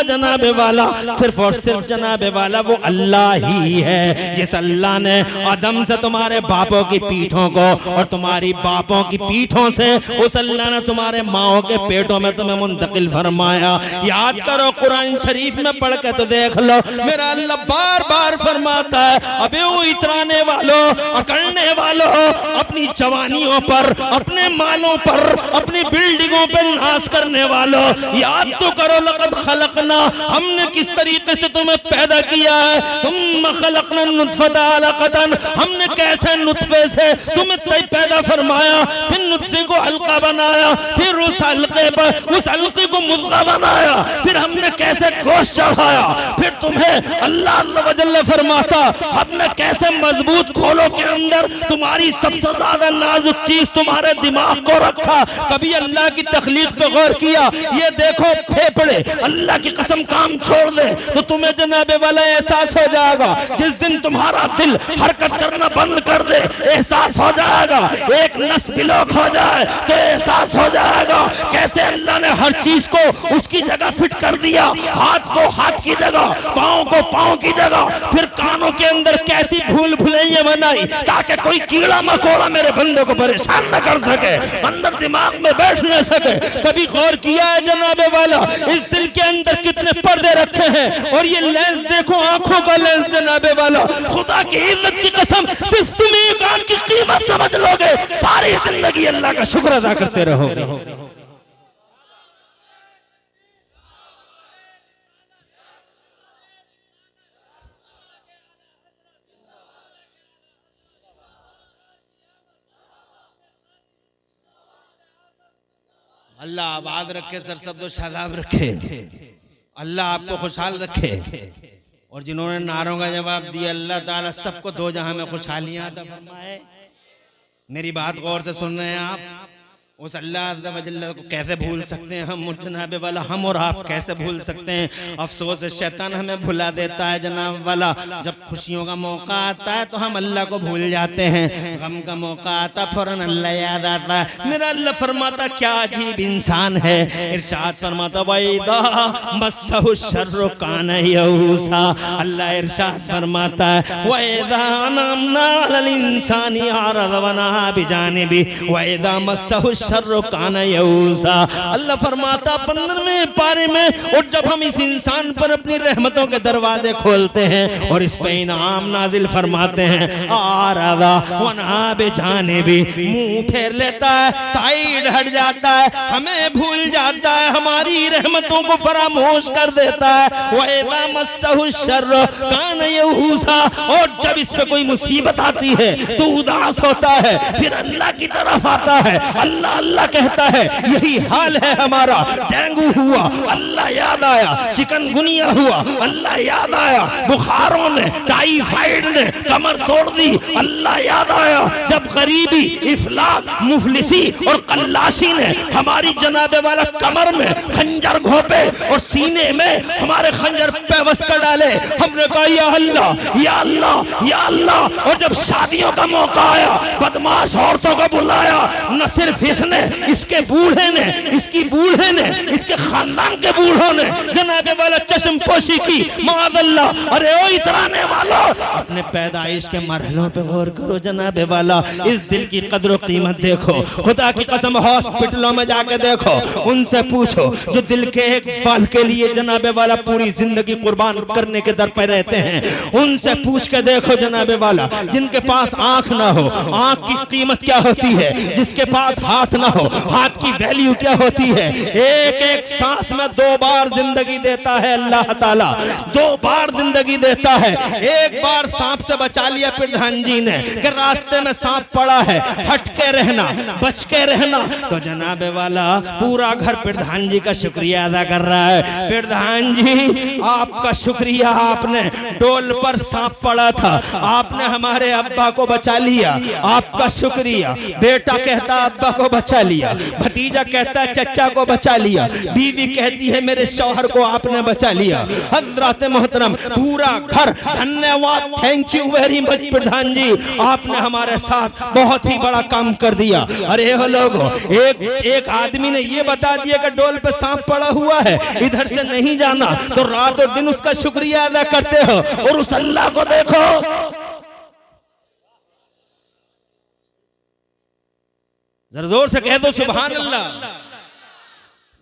जनाबे वाला सिर्फ और सिर्फ जनाबे वाला वो अल्लाह ही है। जिस अल्लाह ने आदम से तुम्हारे बापों की पीठों को और तुम्हारी बापों की पीठों से उस अल्लाह ने तुम्हारे माओ के पेटों में तुम्हें मुंतकिल फरमाया। याद करो, कुरान शरीफ में पढ़ के तो देख लो, मेरा अल्लाह बार बार फरमाता है, अबे वो इतराने वालों, अकड़ने वालों, अपनी जवानियों पर, अपने मालों पर, अपनी बिल्डिंगों पर नाश करने वालों, याद तो करो, लक़द खलक़ना, हमने किस तरीके से तुम्हें पैदा किया है। तुम खलक़ना नुत्फ़ता अलक़तन, हमने कैसे नुत्फे से तुम्हें पैदा फरमाया, फिर नुत्फे को हल्का बनाया, फिर उस हल्के पर उस हल्के को मुद्गा बनाया, फिर हमने कैसे गोश्त चढ़ाया, फिर तुम्हें अल्लाह अज़्ज़ व जल्ल फरमाता हमने कैसे मजबूत खोलों के अंदर तुम्हारी सबसे ज्यादा नाजुक चीज तुम्हारे दिमाग को रखा। कभी अल्लाह की तख्लीक पे गौर किया? ये देखो फेफड़े, अल्लाह की कसम काम छोड़ दे तो तुम्हें जनाबे वाला एहसास हो जाएगा। जिस दिन तुम्हारा दिल हरकत करना बंद कर दे एहसास हो जाएगा। एक नस ब्लॉक हो जाए तो एहसास हो जाएगा कैसे अल्लाह ने हर चीज को उसकी जगह फिट कर दिया। हाथ को हाथ की जगह, पाँव को पाँव की जगह, फिर कानों के अंदर कैसी भूल भुलैया बनाई ताकि कोई कीड़ा मकोड़ा मेरे बंदे को परेशान न कर सके, अंदर दिमाग में बैठ न सके। कभी गौर किया है जनाबे वाला इस दिल के अंदर कितने पर्दे रखे हैं? और ये लेंस देखो, आंखों का लेंस जनाबे वाला, खुदा की इज्जत की कसम सिर्फ तुम एक आंख की कीमत समझ लोगे, सारी जिंदगी अल्लाह का शुक्र अदा करते रहोगे। अल्लाह आबाद रखे, सरसब्द शादाब रखे, अल्लाह आपको खुशहाल रखे। और जिन्होंने नारों का जवाब दिया अल्लाह ताला सबको दो जहां में खुशहालियां अता फरमाए। मेरी बात गौर से सुन रहे हैं आप? उस अल्लाह अज़्ज़ व जल्ल को कैसे भूल सकते हैं हम? जनाब वाला हम और आप कैसे भूल सकते हैं? अफसोस शैतान हमें भुला देता है जनाब वाला। जब खुशियों का मौका आता है तो हम अल्लाह को भूल जाते हैं, गम का मौका आता फौरन अल्लाह याद आता है। मेरा अल्लाह फरमाता क्या अजीब इंसान है, इरशाद फरमाता वइदा मस्सहु शर्रु कान यऊसा। अल्लाह इरशाद फरमाता है वइदा अनअमना अलल इंसानी अरज़ व नहा बिजानिबी वइदा मस्सहु शर्रु कान यऊसा। अल्लाह फरमाता 15वें पारे में, और जब हम इस इंसान पर अपनी रहमतों के दरवाजे खोलते हैं और इस पे इनाम नाजिल फरमाते हैं, आरज़ा व नहा बिजानिबी, मुंह फेर लेता है, साइड हट जाता है, हमें भूल जाता है, हमारी रहमतों को फरामोश कर देता है। वइज़ा मस्सहु शर्रु कान यऊसा, और जब इस पे कोई मुसीबत आती है तो उदास होता है, फिर अल्लाह की तरफ आता है, अल्लाह अल्लाह कहता है। यही हाल है हमारा। डेंगू हुआ अल्लाह याद आया, चिकनगुनिया हुआ अल्लाह याद आया, बुखारों ने, टाइफाइड ने कमर तोड़ दी अल्लाह याद आया, जब गरीबी, इफलास, मुफलिसी और कल्लाशी ने हमारी जनाबे वाला कमर में खंजर घोपे और सीने में हमारे खंजर पेवस्त कर डाले, हमने कहा या अल्लाह या अल्लाह या अल्लाह। और जब शादियों का मौका आया बदमाश औरतों को बुलाया, न सिर्फ इसने, इसके बूढ़े ने, इसकी बूढ़े ने, इसके खानदान के बूढ़ों ने जनाबे वाला चश्म पोशी की, माअल्लाह। अरे ओ इतराने वालों, अपने पैदाइश के मरहलों पे गौर करो जनाबे वाला, इस दिल की कदर कीमत देखो। खुदा की कसम हॉस्पिटलों में जाके देखो, उनसे पूछो जो दिल के एक पल के लिए जनाबे वाला पूरी जिंदगी कुर्बान करने के दर पे रहते हैं, उनसे पूछ के देखो जनाबे वाला, जिनके पास आंख ना हो, आंख की कीमत क्या होती है, जिसके पास हाथ ना हो, हाथ की वैल्यू क्या होती है। एक एक सांस में 2 बार जिंदगी देता है अल्लाह ताला, 2 बार जिंदगी देता है। एक बार सांप से बचा लिया प्रधान जी ने कि रास्ते में सांप पड़ा है, हट के रहना, बच के रहना, तो जनाबे वाला पूरा घर प्रधान जी का शुक्रिया अदा कर रहा है। प्रधान जी आपका शुक्रिया, आपने डोल पर सांप पड़ा था, आपने हमारे अब्बा को बचा लिया, आपका शुक्रिया। बेटा कहता अब्बा को बचा लिया, भतीजा कहता है चचा को बचा लिया, बीवी कहती है मेरे शौहर को आपने बचा लिया। लिया। हजरत मोहतरम पूरा घर, धन्यवाद, थैंक यू वेरी मच प्रधान जी, आपने हमारे साथ बहुत ही बड़ा काम कर दिया। अरे हो लोगों, एक आदमी ने ये बता दिया कि डोल पे सांप पड़ा हुआ है, इधर से नहीं जाना, तो रात और दिन उसका शुक्रिया अदा करते हो। और उस अल्लाह को देखो, जरा जोर से कह दो सुभान अल्लाह।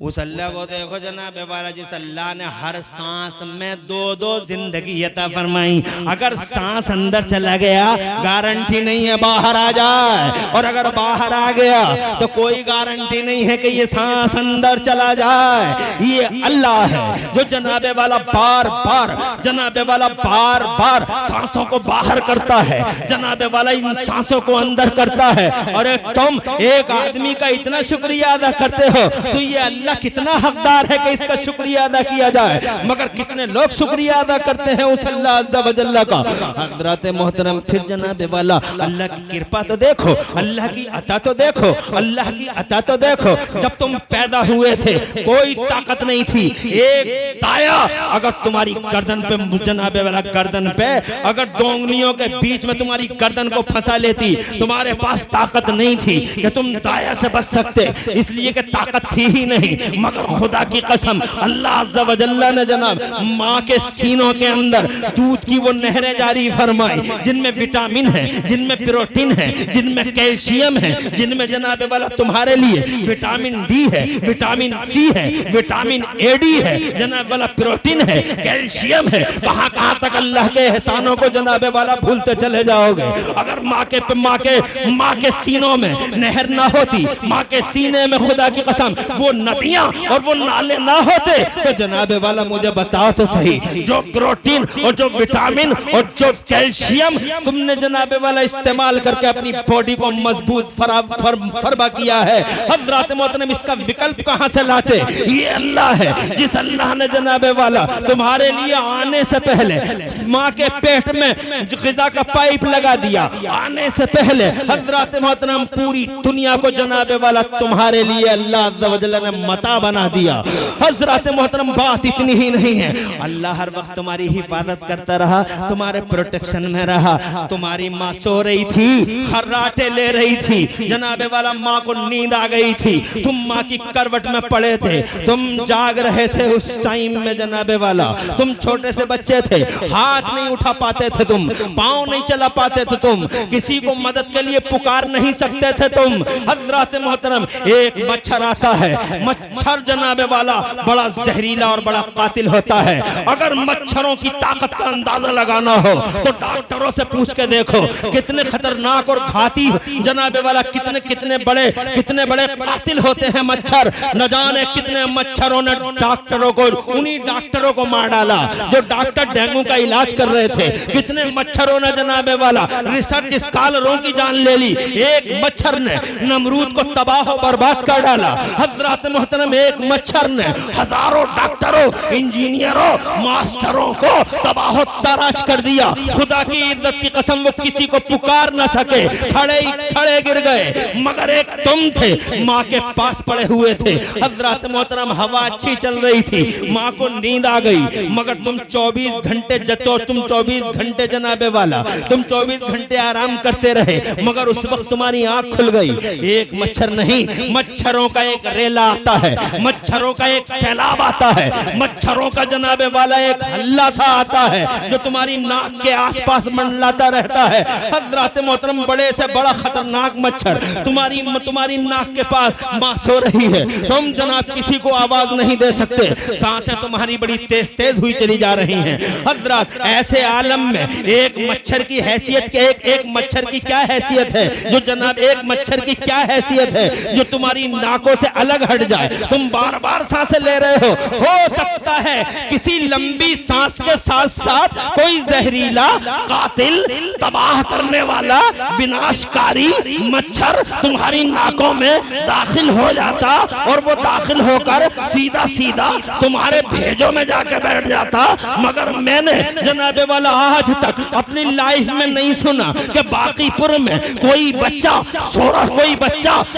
उस अल्लाह को देखो जनाब वाला, जिस अल्लाह ने हर सांस में दो दो जिंदगी अता फरमाई। अगर सांस अंदर चला गया गारंटी नहीं है बाहर आ जाए, और अगर बाहर आ गया तो कोई गारंटी नहीं है कि ये सांस अंदर चला जाए। ये अल्लाह है जो जनाबे वाला बार बार, जनाबे वाला बार बार सांसों को बाहर करता है, जनाबे वाला इन सांसों को अंदर करता है। और तुम एक आदमी का इतना शुक्रिया अदा करते हो, तो ये अल्लाह कितना हकदार है कि इसका शुक्रिया अदा किया जाए। मगर कितने लोग शुक्रिया अदा करते हैं उस अल्लाह अज़्ज़ा व जल्ला का। हज़रत मोहतरम, फिर जनाब वाला अल्लाह की कृपा तो देखो, अल्लाह की अता तो देखो, अल्लाह की अता तो देखो। जब तुम पैदा हुए थे कोई ताकत नहीं थी, एक ताया अगर तुम्हारी गर्दन पे, जनाब वाला गर्दन पे अगर दो उंगलियों के बीच में तुम्हारी गर्दन को फंसा लेती, तुम्हारे पास ताकत नहीं थी कि तुम दाया से बच सकते, इसलिए कि ताकत थी ही नहीं। मगर खुदा की कसम, अल्लाह अज़्ज़ा व जल्ला ने जनाब माँ के सीनों के अंदर दूध की वो नहरें जारी फरमाई, जिनमें विटामिन है, जिनमें प्रोटीन है, जिनमें कैल्शियम है, जिनमें जनाब वाला तुम्हारे लिए विटामिन डी है, विटामिन सी है, विटामिन ए डी है, जनाब वाला प्रोटीन है, कैल्शियम है। कहाँ कहाँ तक अल्लाह के एहसानों को जनाब वाला भूलते चले जाओगे। अगर माँ के सीनों में नहर ना होती, माँ के सीने में खुदा की कसम वो नदियां और वो नाले ना होते, तो जनाबे वाला मुझे बताओ तो सही, जो प्रोटीन और जो विटामिन और जो कैल्शियम तुमने जनाबे वाला इस्तेमाल करके अपनी बॉडी को मजबूत फरबा किया है, हज़रत मोहतरम इसका विकल्प कहां से लाते? ये अल्लाह है जिस अल्लाह ने जनाबे वाला तुम्हारे लिए आने से पहले माँ के पेट में ग़िज़ा का पाइप लगा दिया। आने से पहले हज़रत मोहतरम पूरी दुनिया को जनाबे वाला तुम्हारे लिए अल्लाह अज़्ज़ा व जल्ला ने मता बना दिया। हज़रत मोहतरम बात इतनी ही नहीं है, अल्लाह हर वक्त तुम्हारी हिफाजत करता रहा, तुम्हारे प्रोटेक्शन में रहा। तुम्हारी माँ सो रही थी, खर्राटे ले रही थी, जनाबे वाला माँ को नींद आ गई थी, तुम माँ की करवट में पड़े थे, तुम जाग रहे थे उस टाइम में जनाबे वाला, तुम छोटे से बच्चे थे, हाथ नहीं उठा पाते थे, तुम पाँव नहीं चला पाते थे, तुम किसी को मदद के लिए पुकार नहीं सकते थे तुम। हज़रत मोहतरम एक मच्छर आता है, मच्छर जनाबे वाला बड़ा जहरीला और बड़ा कातिल होता है। अगर मच्छरों की ताकत का अंदाजा लगाना हो तो डॉक्टरों से पूछ के देखो कितने खतरनाक और घाती जनाबे वाला कितने बड़े कातिल होते हैं मच्छर। न जाने कितने मच्छरों ने डॉक्टरों को, उन्हीं डॉक्टरों को मार डाला जो डॉक्टर डेंगू का इलाज कर रहे थे। कितने मच्छरों ने जनाबे वाला रिसर्च स्कॉलरों की जान ले ली। एक मच्छर ने नमरूद को तबाह और बर्बाद कर डाला। हज़रत मोहतरम एक मच्छर ने हजारों डॉक्टरों, इंजीनियरों, मास्टरों को तबाह तराश कर दिया। खुदा की इज्जत की कसम वो किसी को पुकार न सके, खड़े गिर गए। मगर एक तुम थे, माँ के पास पड़े हुए थे। हज़रत मोहतरम हवा अच्छी चल रही थी, माँ को नींद आ गई, मगर तुम 24 घंटे जनाबे वाला तुम 24 घंटे आराम करते रहे, मगर उस वक्त तुम्हारी आंख खुल गई। एक मच्छर नहीं, मच्छरों का एक रेला आता है, मच्छरों का एक सैलाब आता है, मच्छरों का जनाबे वाला एक हल्ला सा आता है जो तुम्हारी नाक के आसपास मंडलाता रहता है। हज़रत मोहतरम बड़े से बड़ा खतरनाक मच्छर तुम्हारी नाक के पास माँ सो रही है, तुम जनाब किसी को आवाज नहीं दे सकते, सांसें तुम्हारी बड़ी तेज हुई चली जा रही हैं। हज़रत ऐसे आलम में एक मच्छर की हैसियत के एक मच्छर की क्या हैसियत है, जो जनाब एक मच्छर की क्या हैसियत है जो तुम्हारी नाकों से अलग हट जाए। तुम बार बार सांसें ले रहे हो सकता है किसी लंबी सांस के साथ साथ कोई जहरीला, कातिल, तबाह करने वाला, विनाशकारी मच्छर तुम्हारी नाकों में दाखिल हो जाता और वो दाखिल होकर सीधा तुम्हारे भेजों में जाकर बैठ जाता। मगर मैंने जनाबे वाला आज तक अपनी लाइफ में नहीं सुना कि बाकीपुर में कोई बच्चा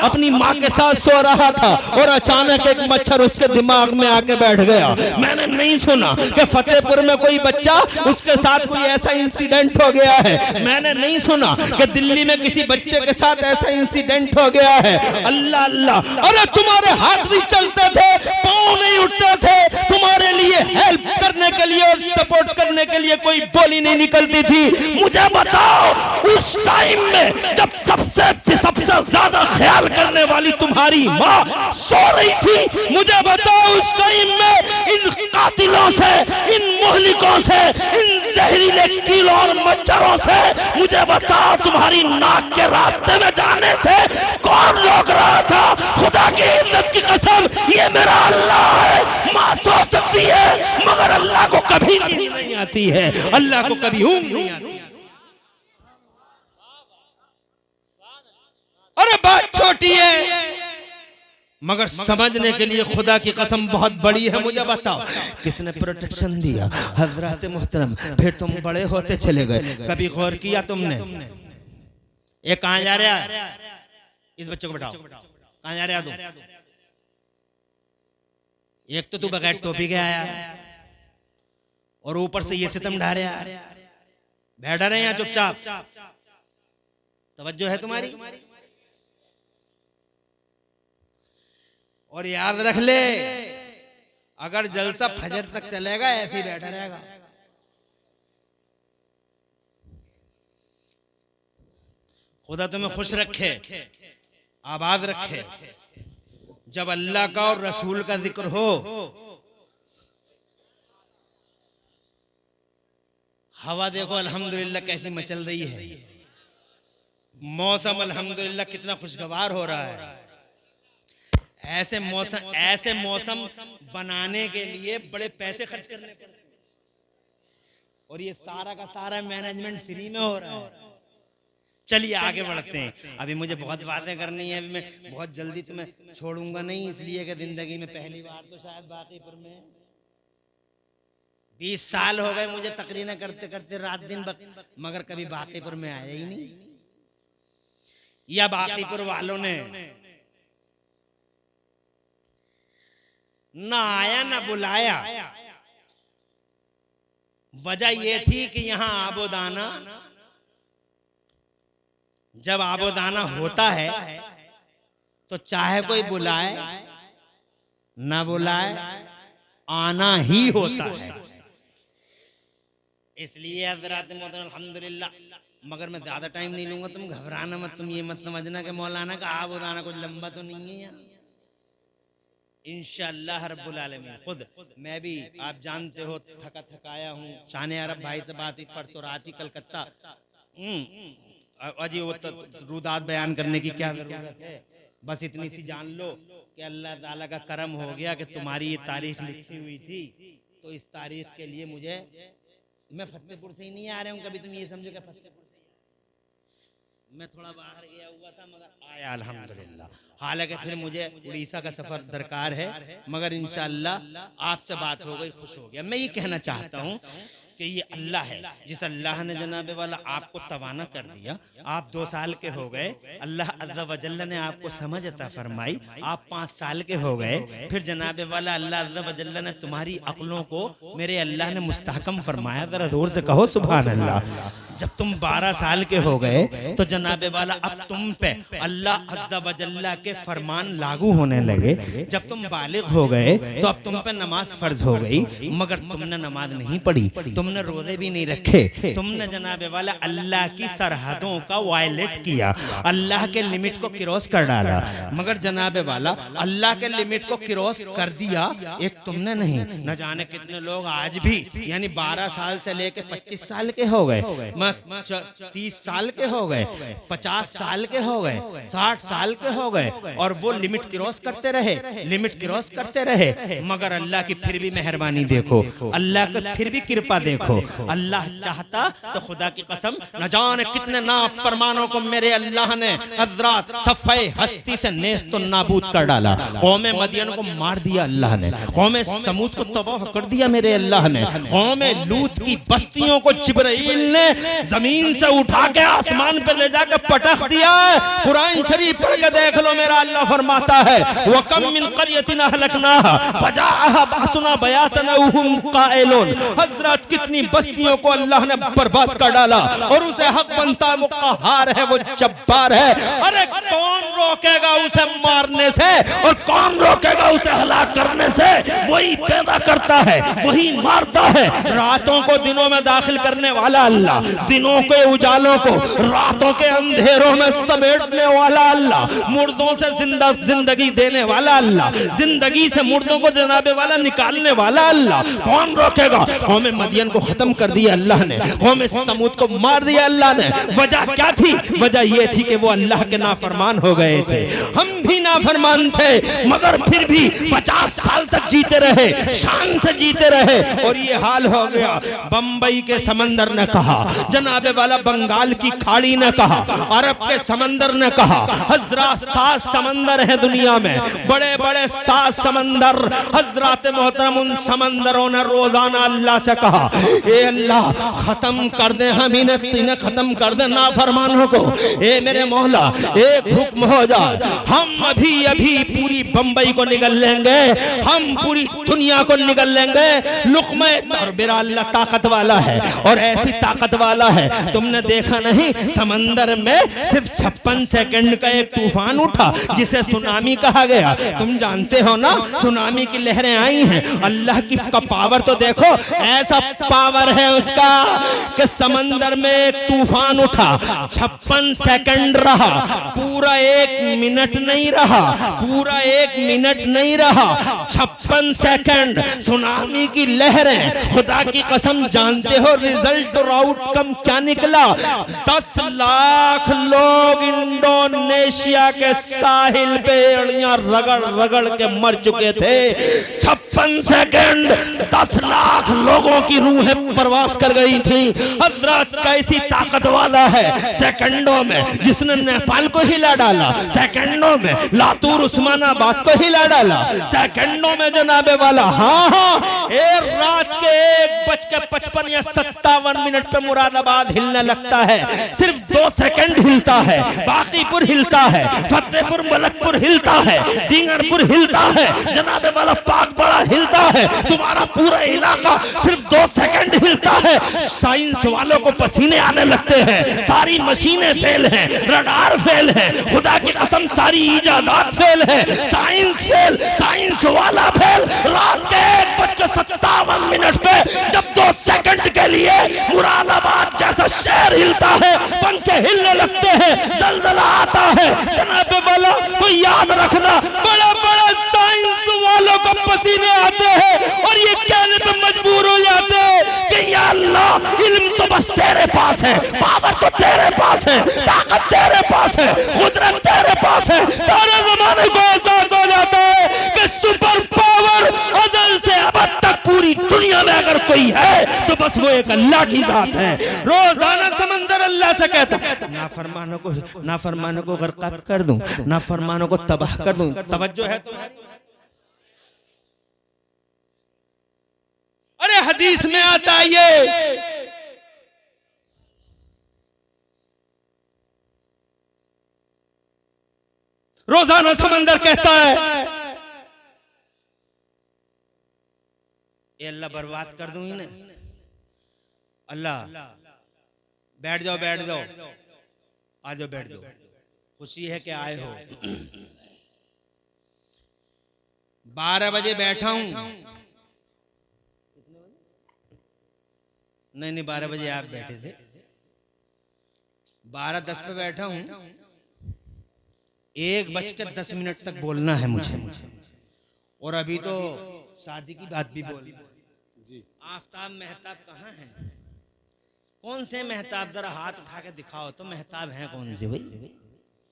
अपनी माँ के साथ सो रहा था और अचानक अचानक एक मच्छर उसके दिमाग में आके बैठ गया। मैंने नहीं सुना कि फतेहपुर में कोई बच्चा उसके साथ कोई ऐसा इंसिडेंट हो गया है। मैंने नहीं सुना कि दिल्ली में किसी बच्चे के साथ ऐसा इंसिडेंट हो गया है। अल्लाह अल्लाह, अरे तुम्हारे हाथ भी चलते थे, पाँव नहीं उठते थे, तुम्हारे लिए हेल्प करने के लिए और सपोर्ट करने के लिए कोई बोली नहीं निकलती थी। मुझे बताओ उस टाइम में जब सबसे ज्यादा ख्याल करने वाली तुम्हारी माँ सो रही थी, मुझे बताओ उस टाइम में इन कातिलों से, इन मोहलिकों से, इन जहरीले कीड़ों और मच्छरों से, मुझे बताओ तुम्हारी नाक के रास्ते में जाने से कौन रोक रहा था? खुदा की इज्जत की कसम, ये मेरा अल्लाह है। माँ सो सकती है मगर अल्लाह को कभी नींद नहीं आती है, अल्लाह को कभी ऊँघ नहीं आती। अरे बात छोटी है मगर समझने के लिए खुदा की कसम बहुत बड़ी है। मुझे बताओ किसने प्रोटेक्शन दिया? हजरत मोहतरम। फिर तुम बड़े होते चले गए, कभी गौर किया तुमने? ये कहां जा रहा है? इस बच्चे को बैठाओ, कहां जा रहा है तू? एक तो तू बगैर टोपी के आया और ऊपर से ये सितम ढा रहा है। बैठा रहे यहाँ चुपचाप, तवज्जो है तुम्हारी? और याद रख ले, अगर जलसा फजर तक चलेगा ऐसे ही बैठा रहेगा। खुदा तुम्हें खुश रखे, आबाद रखे। जब अल्लाह का और रसूल का जिक्र हो, हवा देखो अल्हम्दुलिल्लाह कैसी मचल रही है, मौसम अल्हम्दुलिल्लाह कितना खुशगवार हो रहा है। ऐसे मौसम बनाने के लिए बड़े पैसे खर्च करने पड़ते हैं और ये सारा का सारा मैनेजमेंट फ्री में हो रहा है। चलिए आगे बढ़ते हैं। अभी मुझे बहुत बातें करनी है, अभी मैं बहुत जल्दी तुम्हें छोड़ूंगा नहीं, इसलिए कि जिंदगी में पहली बार तो शायद बाकीपुर में 20 साल हो गए मुझे तकरीरें करते करते रात दिन मगर कभी बाकीपुर में आया ही नहीं, या बाकीपुर वालों ने ना आया ना बुलाया। वजह यह थी कि यहां आबोदाना, जब आबोदाना होता है तो चाहे कोई बुलाए ना बुलाए आना ही होता है। इसलिए हज़रात मोहतरम अल्हम्दुलिल्लाह, मगर मैं ज्यादा टाइम नहीं लूंगा, तुम घबराना मत, तुम ये मत समझना कि मौलाना का आबोदाना कुछ लंबा तो नहीं है यार। इंशाअल्लाह रब्बुल आलमीन। खुद मैं भी आप जानते हो थका थकाया हूँ। शान अरब भाई से बात हुई परसों रात ही कलकत्ता। अजी वो रुदात बयान करने की क्या जरूरत है, बस इतनी सी जान लो कि अल्लाह ताला का करम हो गया कि तुम्हारी ये तारीख लिखी हुई थी, तो इस तारीख के लिए मुझे, मैं फतेहपुर से ही नहीं आ रहा हूँ कभी, तुम ये समझो कि फतेहपुर से मैं थोड़ा बाहर गया हुआ था मगर आया अल्हम्दुलिल्लाह। हालांकि फिर मुझे उड़ीसा का सफर दरकार है, मगर इंशाअल्लाह आपसे बात हो गई, खुश हो गया। मैं ये कहना चाहता हूँ कि ये अल्लाह है, जिस अल्लाह ने जनाबे वाला आपको तवाना कर दिया, आप 2 साल के हो गए, अल्लाह अज़्ज़ा व जल्ल ने आपको समझ अता फरमाई, आप 5 साल के हो गए, फिर जनाबे वाला अल्लाह अज़्ज़ा व जल्ल ने तुम्हारी अक्लों को मेरे अल्लाह ने मुस्तहकम फरमाया। जरा जोर से कहो सुभान अल्लाह। जब तुम 12 साल के हो गए तो जनाबे वाला अब तुम पे अल्लाह अज़्ज़ा व जल्ला के फरमान लागू होने लगे। जब तुम बालिग हो गए तो अब तुम पे नमाज फर्ज हो गई, मगर तुमने नमाज नहीं पढ़ी, तुमने रोजे भी नहीं रखे, तुमने जनाबे वाला अल्लाह की सरहदों का वायलेट किया, अल्लाह के लिमिट को क्रॉस कर डाला। मगर जनाबे वाला अल्लाह के लिमिट को क्रॉस कर दिया एक तुमने नहीं, न जाने कितने लोग आज भी यानी 12 साल से लेके 25 साल के हो गए, 30 साल के हो गए, 50 साल के हो गए, 60 साल के हो गए, और वो लिमिट क्रॉस करते रहे, लिमिट क्रॉस करते रहे। मगर अल्लाह की फिर भी मेहरबानी देखो, अल्लाह की फिर भी कृपा देखो। अल्लाह चाहता तो खुदा की कसम न जाने कितने नाफरमानों को मेरे अल्लाह ने हजरात सफ़े हस्ती से नेस्त नाबूद कर डाला। कौम मदियन को मार दिया अल्लाह ने, कौम समूद को तबाह कर दिया मेरे अल्लाह ने, कौम लूत की बस्तियों को जिब्राइल ने जमीन से उठा के आसमान पे ले जाकर पटक दिया है। कुरान शरीफ पढ़ के देख लो, मेरा अल्लाह फरमाता है वकम मिन क़रियतिन अहलकनाहा फजाअहा बासुना बयातन वहुम क़ाइलून। हजरत कितनी बस्तियों को अल्लाह ने बर्बाद कर डाला और उसे हक बनता है, वो क़हार है, वो जब्बार है। अरे कौन रोकेगा उसे मारने से और कौन रोकेगा उसे हलाक करने से? वही पैदा करता है, वही मारता है। रातों को दिनों में दाखिल करने वाला अल्लाह, दिनों के उजालों को रातों के अंधेरों में समेटने वाला अल्लाह, मुर्दों से जिंदगी देने वाला अल्लाह, जिंदगी से मुर्दों को जनाबे वाला निकालने वाला अल्लाह। कौन रोकेगा? कौम मदियन को खत्म कर दिया अल्लाह ने, कौम समूद को मार दिया अल्लाह ने। वजह क्या थी? वजह यह थी कि वो अल्लाह के नाफरमान हो गए थे। हम भी नाफरमान थे, मगर फिर भी 50 साल तक जीते रहे, शान से जीते रहे। और ये हाल हो गया। बंबई के समंदर ने कहा, जनाबे वाला बंगाल की खाड़ी ने कहा, अरब के समंदर ने कहा। हजरत 7 समंदर है दुनिया में, बड़े बड़े 7 समंदर। हजरत मोहतरम उन समंदरों ने रोजाना अल्लाह से कहा, ए अल्लाह खत्म कर दे, हम इन्हें खत्म कर दे नाफरमानों को। ए मेरे मौला, एक हुक्म हो जाए, हम अभी अभी पूरी बंबई को निगल लेंगे, हम पूरी दुनिया को निगल लेंगे। लुक़्मा और मेरा अल्लाह ताकत वाला है और ऐसी ताकत वाला है, तुमने देखा नहीं समंदर में सिर्फ 56 सेकंड का एक तूफान उठा जिसे सुनामी कहा गया। तुम जानते हो ना, सुनामी की लहरें आई हैं। अल्लाह की का पावर तो देखो, ऐसा पावर है उसका कि समंदर में एक तूफान उठा, 56 सेकंड रहा, पूरा 1 मिनट नहीं रहा, पूरा 1 मिनट नहीं रहा, 56 सेकंड। सुनामी की लहरें, खुदा की कसम जानते हो रिजल्ट और आउटकम क्या निकला? 10 लाख लोग इंडोनेशिया के साहिल पे एड़ियां रगड़ रगड़ के मर चुके थे। 56 सेकंड 10 लाख लोगों की रूहें प्रवास कर गई थी। हजरत कैसी ताकत वाला है, सेकंडों में जिसने नेपाल को हिला डाला, सेकंडों में लातूर उस्मानाबाद को हिला डाला, सेकंडों में जनाबे वाला। हाँ हाँ, एक रात के 1:55 या 57 मिनट पे मुरादाबाद हिलने लगता है। सिर्फ 2 सेकंड हिलता है, बाकीपुर हिलता है, फतेहपुर मलकपुर हिलता है, डींगरपुर हिलता है, जनाबे वाला पाक बड़ा हिलता है। तुम्हारा पूरा इलाका सिर्फ 2 सेकंड हिलता है। साइंस वालों को पसीने आने लगते हैं, सारी मशीनें फेल हैं, रडार फेल है, खुदा की कसम सारी इजादात फेल है, साइंस फेल, साइंस वाला फेल। रात के 1:57 मिनट पे जब 2 सेकंड के लिए मुरादाबाद जैसा शहर हिलता है, पंखे हिलने लगते हैं, जलजला आता है, जनाबे वाला तो याद रखना, बड़े बड़े साइंस वालों को पसीने आते हैं और ये कहने पे मजबूर हो जाते हैं कि या अल्लाह इल्म तो बस तेरे पास है, पावर तो तेरे पास है, ताकत तेरे पास है, कुदरत तेरे पास है। सारे जमाने को एहसास हो जाता है कि सुपर पावर अज़ल से अब तक पूरी दुनिया में अगर कोई है तो बस वो एक अल्लाह की जात है। रोजाना समंदर अल्लाह से कहता, नाफरमानों को गर्क कर दूं, नाफरमानों को तबाह कर दूं। तवज्जो है तुम्हारी? अरे हदीस में आता है ये, रोजाना समंदर कहता है ये अल्लाह बर्बाद कर दूंगी ना। अल्लाह बैठ जाओ, बैठ जाओ, आ जाओ, बैठ जाओ, खुशी है कि आए हो। 12 बजे बैठा हूं, नहीं 12 बजे आप बैठे थे, 12:10 पे बैठा हूं, 1:10 तक बोलना है मुझे, और अभी तो शादी की बात भी बोली। आफताब मेहताब कहाँ है? कौन से मेहताब? जरा हाथ उठा के दिखाओ तो मेहताब हैं कौन से भाई?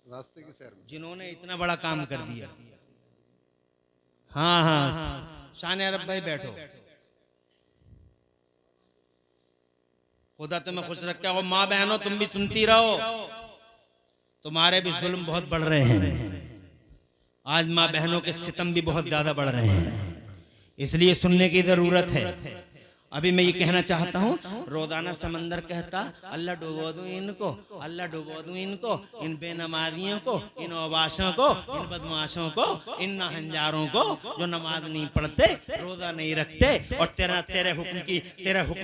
रास्ते के सैर में जिन्होंने इतना बड़ा काम कर दिया। हाँ हाँ, शान अरब भाई बैठो, खुदा तुम्हें खुश रखे हो। माँ बहनों तुम भी सुनती रहो, तुम्हारे भी जुल्म बहुत बढ़ रहे हैं। आज माँ बहनों के सितम भी बहुत ज्यादा बढ़ रहे हैं, इसलिए सुनने की जरूरत है। अभी मैं ये कहना चाहता हूँ, रोजाना समंदर कहता अल्लाह डुबो दूं इनको, अल्लाह डुबो दूं इनको, इन बेनमाजियों को, इन ओबाशों को, इन बदमाशों को, इन नाहंजारों को जो नमाज नहीं पढ़ते, रोजा नहीं रखते और तेरे हुक्म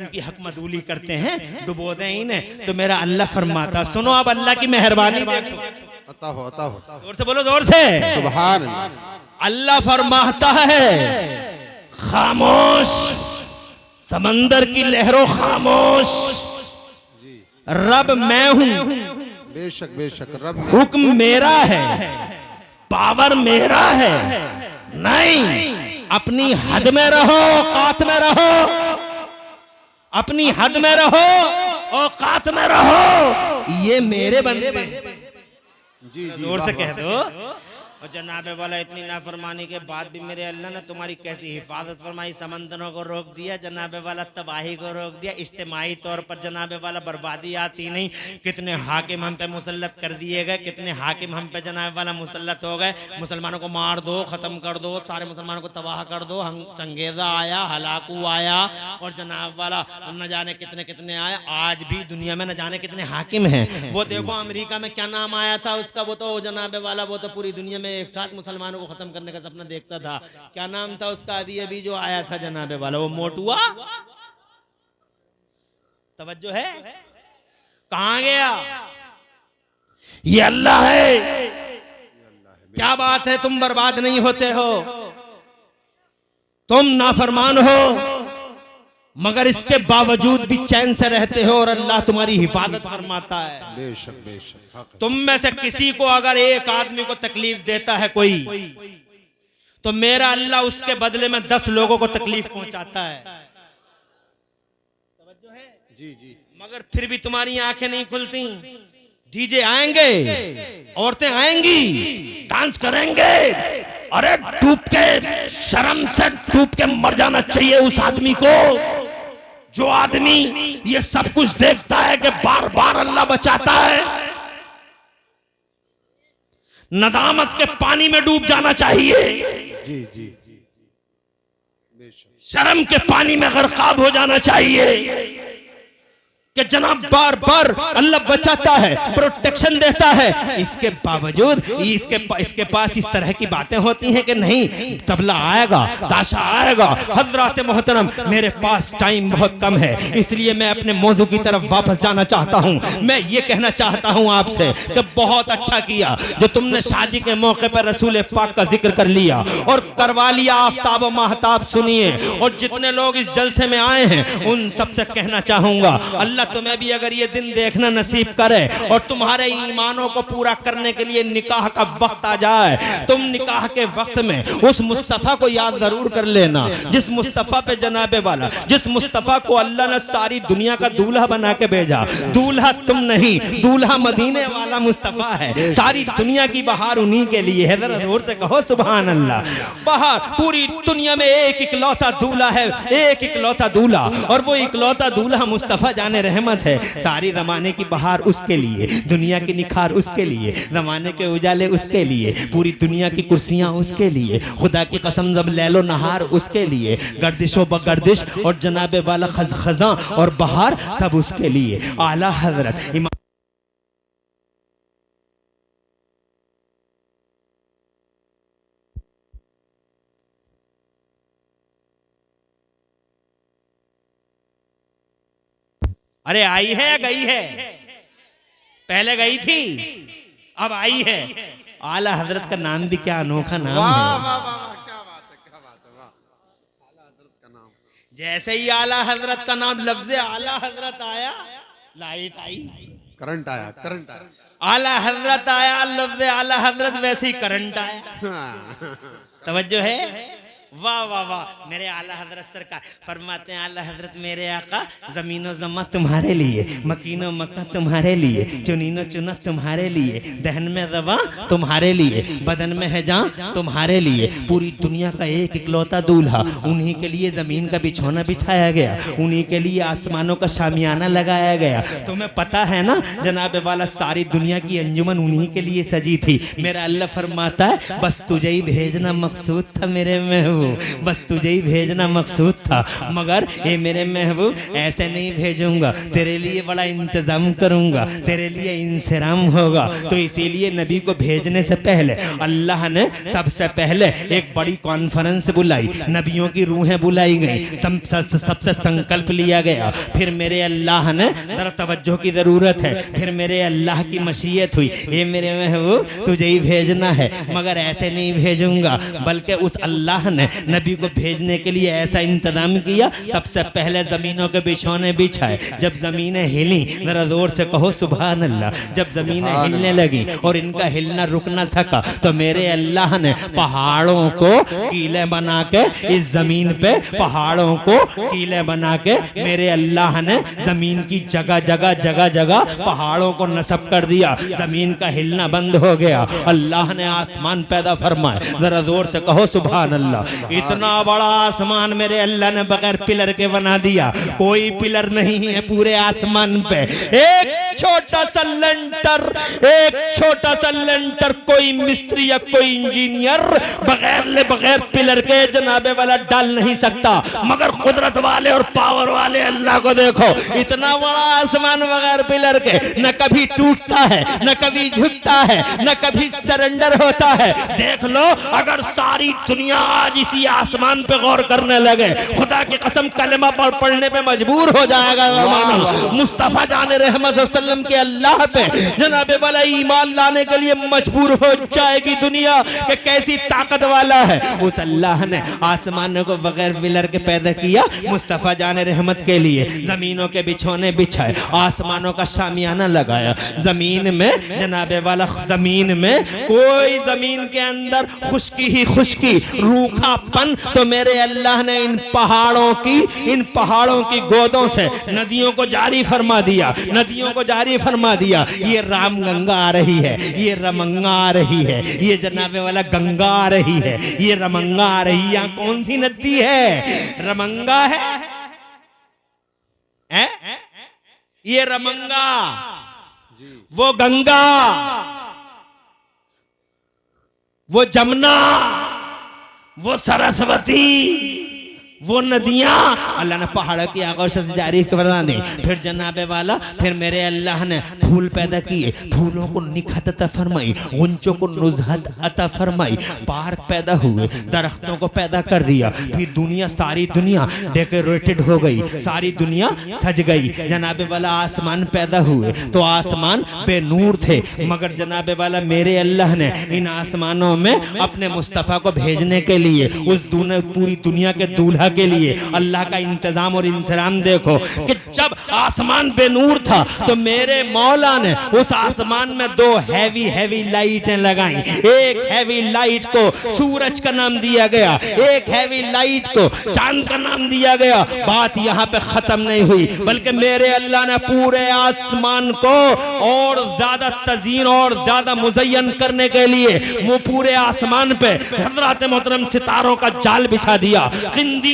की हकमदूली करते हैं, डुबो दें इन्हें। तो मेरा अल्लाह फरमाता, सुनो अब अल्लाह की मेहरबानी देखो, जोर से बोलो, जोर से सुभान अल्लाह। अल्लाह फरमाता है, खामोश समंदर की लहरों, खामोश, रब मैं हूं, बेशक बेशक रब, हुक्म मेरा है, पावर मेरा है। नहीं, अपनी हद में रहो, औकात में रहो, अपनी हद में रहो, औकात में रहो, ये मेरे बंदे। जी जोर से कह दो। और जनाबे वाला इतनी नाफरमानी के बाद भी मेरे अल्लाह ने तुम्हारी कैसी हिफाजत फरमाई, समंदरों को रोक दिया, जनाबे वाला तबाही को रोक दिया, इज्तिमाई तौर पर जनाबे वाला बर्बादी आती नहीं। कितने हाकिम हम पे मुसल्लत कर दिए गए, कितने हाकिम हम पे जनाबे वाला मुसल्लत हो गए। मुसलमानों को मार दो, ख़त्म कर दो, सारे मुसलमानों को तबाह कर दो। हम चंगेज़ा आया, हलाकू आया और जनाब वाला न जाने कितने कितने आए। आज भी दुनिया में न जाने कितने हाकिम हैं। वो देखो अमेरिका में क्या नाम आया था उसका, वो तो जनाबे वाला वो तो पूरी दुनिया में एक साथ मुसलमानों को खत्म करने का सपना देखता था। क्या नाम था उसका, अभी अभी जो आया था जनाबे वाला, वो मोटुआ, तवज्जो है, कहां गया? ये अल्लाह है। क्या बात है, तुम बर्बाद नहीं होते हो, तुम नाफरमान हो, मगर इसके बावजूद भी चैन से रहते हो और अल्लाह तुम्हारी हिफाजत फरमाता है। बेशक बेशक। तुम में से किसी को अगर एक आदमी को तकलीफ देता है कोई, तो मेरा अल्लाह उसके बदले में 10 लोगों को तकलीफ पहुंचाता है। जी जी। मगर फिर भी तुम्हारी आंखें नहीं खुलती। डीजे आएंगे, औरतें आएंगी, डांस करेंगे। अरे डूब के, शर्म से डूब के मर जाना चाहिए उस आदमी को जो आदमी ये सब कुछ देखता है कि बार बार अल्लाह बचाता है। नदामत के पानी में डूब जाना चाहिए, जी जी जी। शर्म के पानी में गर्काब हो जाना चाहिए कि जनाब बार बार अल्लाह बचाता है, प्रोटेक्शन देता है। इसके बावजूद इसके पास इस तरह की बातें होती हैं कि नहीं, तबला आएगा, ताशा आएगा। हजरात मोहतरम, मेरे पास टाइम बहुत कम है, इसलिए मैं अपने मौजू की तरफ वापस जाना चाहता हूं। मैं ये कहना चाहता हूं आपसे कि बहुत अच्छा किया जो तुमने शादी के मौके पर रसूल पाक का जिक्र कर लिया और करवा लिया आफ्ताब व महताब। सुनिए, और जितने लोग इस जलसे में आए हैं उन सबसे कहना चाहूंगा, अल्लाह तुम्हें भी अगर ये दिन देखना नसीब करे और तुम्हारे ईमानों को पूरा करने के लिए निकाह का वक्त आ जाए, तुम निकाह के वक्त में उस मुस्तफ़ा को याद जरूर कर लेना, जिस मुस्तफ़ा पे जनाबे वाला, जिस मुस्तफ़ा को अल्लाह ने सारी दुनिया का दूल्हा बना के भेजा। दूल्हा तुम नहीं, दूल्हा मदीने वाला मुस्तफ़ा है। सारी दुनिया की बहार उन्हीं के लिए है। जरा जोर से कहो सुभान अल्लाह। बहार पूरी दुनिया में एक इकलौता दूल्हा है, एक इकलौता दूल्हा, और वो इकलौता दूल्हा मुस्तफ़ा जाने रहमत है। सारी जमाने की बहार उसके लिए, दुनिया की निखार उसके लिए, जमाने के उजाले उसके लिए, पूरी दुनिया की कुर्सियां उसके लिए, खुदा की कसम जब लैलो नहार उसके लिए, गर्दिशो बगर्दिश और जनाबे वाला खजा और बहार सब उसके लिए। आला हजरत इमाम अरे आई है या गई है? पहले गई थी, अब आई है। आला हजरत का नाम भी क्या अनोखा नाम है। वाह वाह वाह, क्या बात है, क्या बात है, वाह। आला हजरत का नाम, जैसे ही आला हजरत का नाम, लफ्ज़े आला हजरत आया, लाइट आई, करंट आया, करंट आया। आला हजरत आया, लफ्ज़े आला हजरत, वैसे ही करंट आया। तवज्जो है? वाह वाह वाह। मेरे आला हजरत सरकार फरमाते हैं, आला हजरत मेरे आका, जमीनो जमा तुम्हारे लिए, मकीनो मक्का तुम्हारे लिए, चुनीनो चुना तुम्हारे लिए, दहन में ज़बा तुम्हारे लिए, बदन में है जान तुम्हारे लिए। पूरी दुनिया का एक इकलौता दूल्हा, उन्हीं के लिए जमीन का बिछौना बिछाया गया, उन्हीं के लिए आसमानों का शामियाना लगाया गया। तुम्हें पता है ना जनाबे वाला, सारी दुनिया की अंजुमन उन्हीं के लिए सजी थी। मेरा अल्लाह फरमाता है, बस तुझे ही भेजना मकसूद था मेरे महबूब। हूँ, बस तुझे ही भेजना मकसूद था, मगर ये मेरे महबूब ऐसे नहीं भेजूंगा, तेरे लिए बड़ा इंतजाम करूंगा, तेरे लिए इंसराम होगा। तो इसीलिए नबी को भेजने से पहले अल्लाह ने सबसे पहले एक बड़ी कॉन्फ्रेंस बुलाई, नबियों की रूहें बुलाई गई, सबसे संकल्प लिया गया। फिर मेरे अल्लाह ने जरा तवज्जो की जरूरत है, फिर मेरे अल्लाह की मशीयत हुई, ये मेरे महबूब तुझे ही भेजना है, मगर ऐसे नहीं भेजूंगा, बल्कि उस अल्लाह ने नबी को भेजने के लिए ऐसा इंतजाम किया। सबसे पहले जमीनों के बिछौने बिछाए, जब जमीनें हिली, जरा जोर से कहो सुभान अल्लाह, जब जमीनें हिलने लगी और इनका हिलना रुक न सका, तो मेरे अल्लाह ने पहाड़ों को कीले बना के, इस जमीन पे पहाड़ों को कीले बना के मेरे अल्लाह ने जमीन की जगह जगह जगह जगह पहाड़ों को नस्ब कर दिया, जमीन का हिलना बंद हो गया। अल्लाह ने आसमान पैदा फरमाया, जरा जोर से कहो सुभान अल्लाह। इतना बड़ा आसमान मेरे अल्लाह ने बगैर पिलर के बना दिया, कोई पिलर नहीं है पूरे आसमान पे, एक छोटा सा लेंटर, एक छोटा सा लेंटर कोई मिस्त्री या कोई इंजीनियर बगैर पिलर के जनाबे वाला डाल नहीं सकता, मगर कुदरत वाले और पावर वाले अल्लाह को देखो, इतना बड़ा आसमान बगैर पिलर के न कभी टूटता है, न कभी झुकता है, न कभी सरेंडर होता है। देख लो, अगर सारी दुनिया आज इसी आसमान पे गौर करने लगे, खुदा की कसम कलमा पढ़ने पे मजबूर हो जाएगा जमाना। मुस्तफा जाने रहमत सल्लम के अल्लाह पे जनाबे वाला ईमान लाने के लिए मजबूर हो जाएगी दुनिया कि कैसी ताकत वाला है। उस अल्लाह ने आसमानों को बगैर पिलर के पैदा किया मुस्तफा जाने रहमत के लिए, जमीनों के बिछौने बिछाए, आसमानों का शामियाना लगाया, जमीन में जनाबे वाला, जमीन में कोई जमीन के अंदर खुश्की ही खुश्की, रूखापन, तो मेरे अल्लाह ने इन पहाड़ों की गोदों से नदियों को जारी फरमा दिया, नदियों को जारी फरमा दिया। ये राम गंगा आ रही है, ये रमंगा आ रही है, ये जनाबे वाला गंगा आ रही है, ये रमंगा आ रही है। यहाँ कौन सी नदी है? रमंगा है? ये रमंगा, वो गंगा, वो जमुना, वो सरस्वती, वो नदियां अल्लाह ने पहाड़ों की आगोश से जारी करवा दी। फिर जनाबे वाला, फिर मेरे अल्लाह ने फूल पैदा किए, फूलों को निखत अता फरमाई, गुंचों को नुज़हत अता फरमाई, पार्क पैदा हुए, दरख्तों को पैदा कर दिया। फिर दुनिया, सारी दुनिया डेकोरेटेड हो गई, सारी दुनिया सज गई। जनाबे वाला आसमान पैदा हुए, तो आसमान बेनूर थे, मगर जनाबे वाला मेरे अल्लाह ने इन आसमानों में अपने मुस्तफ़ा को भेजने के लिए, उस पूरी दुनिया के दूल्हा के लिए अल्लाह का इंतजाम और इंतजाम देखो कि जब आसमान बेनूर था तो मेरे मौला ने उस आसमान में दो हैवी लाइटें लगाई। एक हैवी लाइट को सूरज का नाम दिया गया, एक हैवी लाइट को चांद का नाम दिया गया। बात यहाँ पे खत्म नहीं हुई, बल्कि मेरे अल्लाह ने पूरे आसमान को और ज्यादा तज़ीन और ज्यादा मुज़य्यन करने के लिए वो पूरे आसमान पे हज़रात मोहतरम सितारों का जाल बिछा दिया,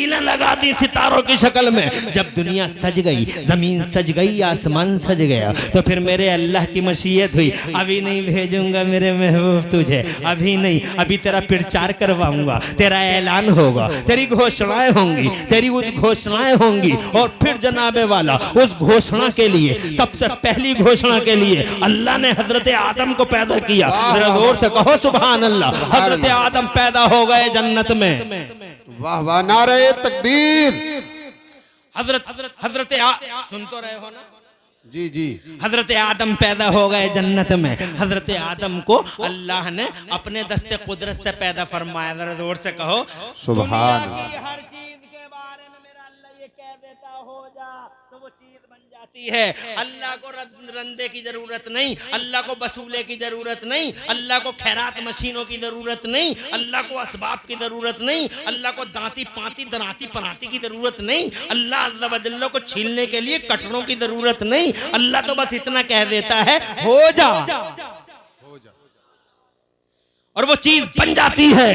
लगा दी सितारों की शक्ल में। जब दुनिया सज गई, जमीन सज गई, आसमान सज गया, तो फिर मेरे अल्लाह की मशीयत हुई, अभी नहीं भेजूंगा मेरे महबूब तुझे, अभी नहीं, अभी तेरा प्रचार करवाऊंगा, तेरा ऐलान होगा, तेरी घोषणाएं होंगी, तेरी उद्घोषणाएं होंगी। और फिर जनाबे वाला उस घोषणा के लिए, सबसे पहली घोषणा के लिए अल्लाह ने हजरत आदम को पैदा किया। जरा जोर से कहो सुभान अल्लाह। हजरत आदम पैदा हो गए जन्नत में। वाह वाह, नारे तकबीर। हजरत सुन तो रहे हो ना? जी जी। हजरत आदम पैदा हो गए जन्नत में। हजरत आदम को अल्लाह ने अपने दस्ते कुदरत से पैदा फरमाया। जरा जोर से कहो सुभान। हर चीज के बारे में मेरा अल्लाह ये कह देता हो जा तो वो चीज बन जाती है। अल्लाह को रंदे की जरूरत नहीं, अल्लाह को वसूले की जरूरत नहीं, अल्लाह को खैरात मशीनों की जरूरत नहीं, अल्लाह को असबाब की जरूरत नहीं, अल्लाह को दांती पाती दराती पराती की जरूरत नहीं, अल्लाह अज़्ज़ा व जल्ल को छीलने के लिए कटरों की जरूरत नहीं। अल्लाह तो बस इतना कह देता है हो जा, और वो चीज बन जाती है,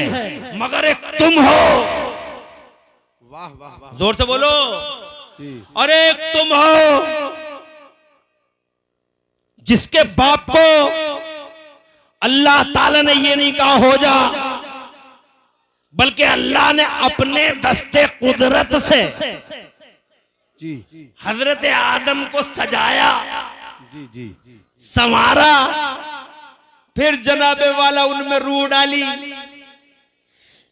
मगर एक तुम हो। वाह वाह वाह, जोर से बोलो। और एक तुम हो जिसके बाप को अल्लाह ताला ने ये नहीं कहा हो जा, बल्कि अल्लाह ने अपने दस्ते कुदरत से जी हजरत आदम को सजाया, जी जी संवारा, फिर जनाबे वाला उनमें रूह डाली।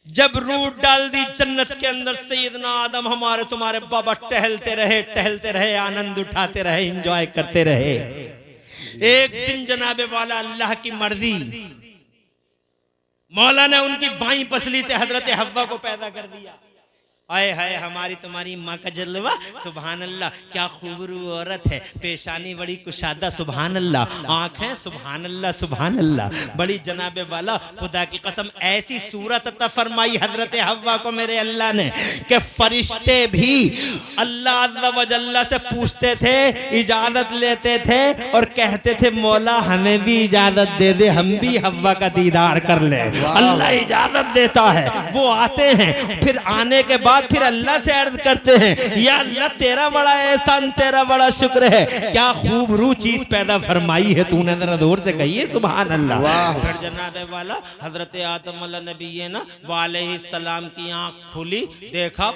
जब रूह डाल दी जन्नत के अंदर, सैयदना आदम हमारे तुम्हारे बाबा टहलते रहे, आनंद उठाते रहे, एंजॉय करते रहे। एक दिन जनाबे वाला अल्लाह की मर्जी, मौला ने उनकी बाईं पसली से हजरत हव्वा को पैदा कर दिया। आए हाय हमारी तुम्हारी माँ का जलवा, सुभान अल्लाह, क्या खूबरू औरत है, पेशानी बड़ी कुशादा, सुभान अल्लाह, आंखें सुभान अल्लाह, सुभान अल्लाह, बड़ी जनाबे वाला खुदा की कसम ऐसी सूरत अता फरमाई हजरत हव्वा को मेरे अल्लाह ने कि फरिश्ते भी अल्लाह अज़्ज़ा व जल्ला से पूछते थे, इजाजत लेते थे और कहते थे मौला हमें भी इजाजत दे दे, हम भी हव्वा का दीदार कर ले। अल्लाह इजाजत देता है, वो आते हैं, फिर आने के बाद फिर अल्लाह से अर्ज करते हैं या अल्लाह तेरा बड़ा एहसान, तेरा बड़ा शुक्र है, क्या खूबरू चीज पैदा फरमाई है तूने, जरा जोर से कहिए सुभान अल्लाह। फिर जनाबे वाला हजरत आदम नबी ना वालेहिस्सलाम की आंख खुली, देखा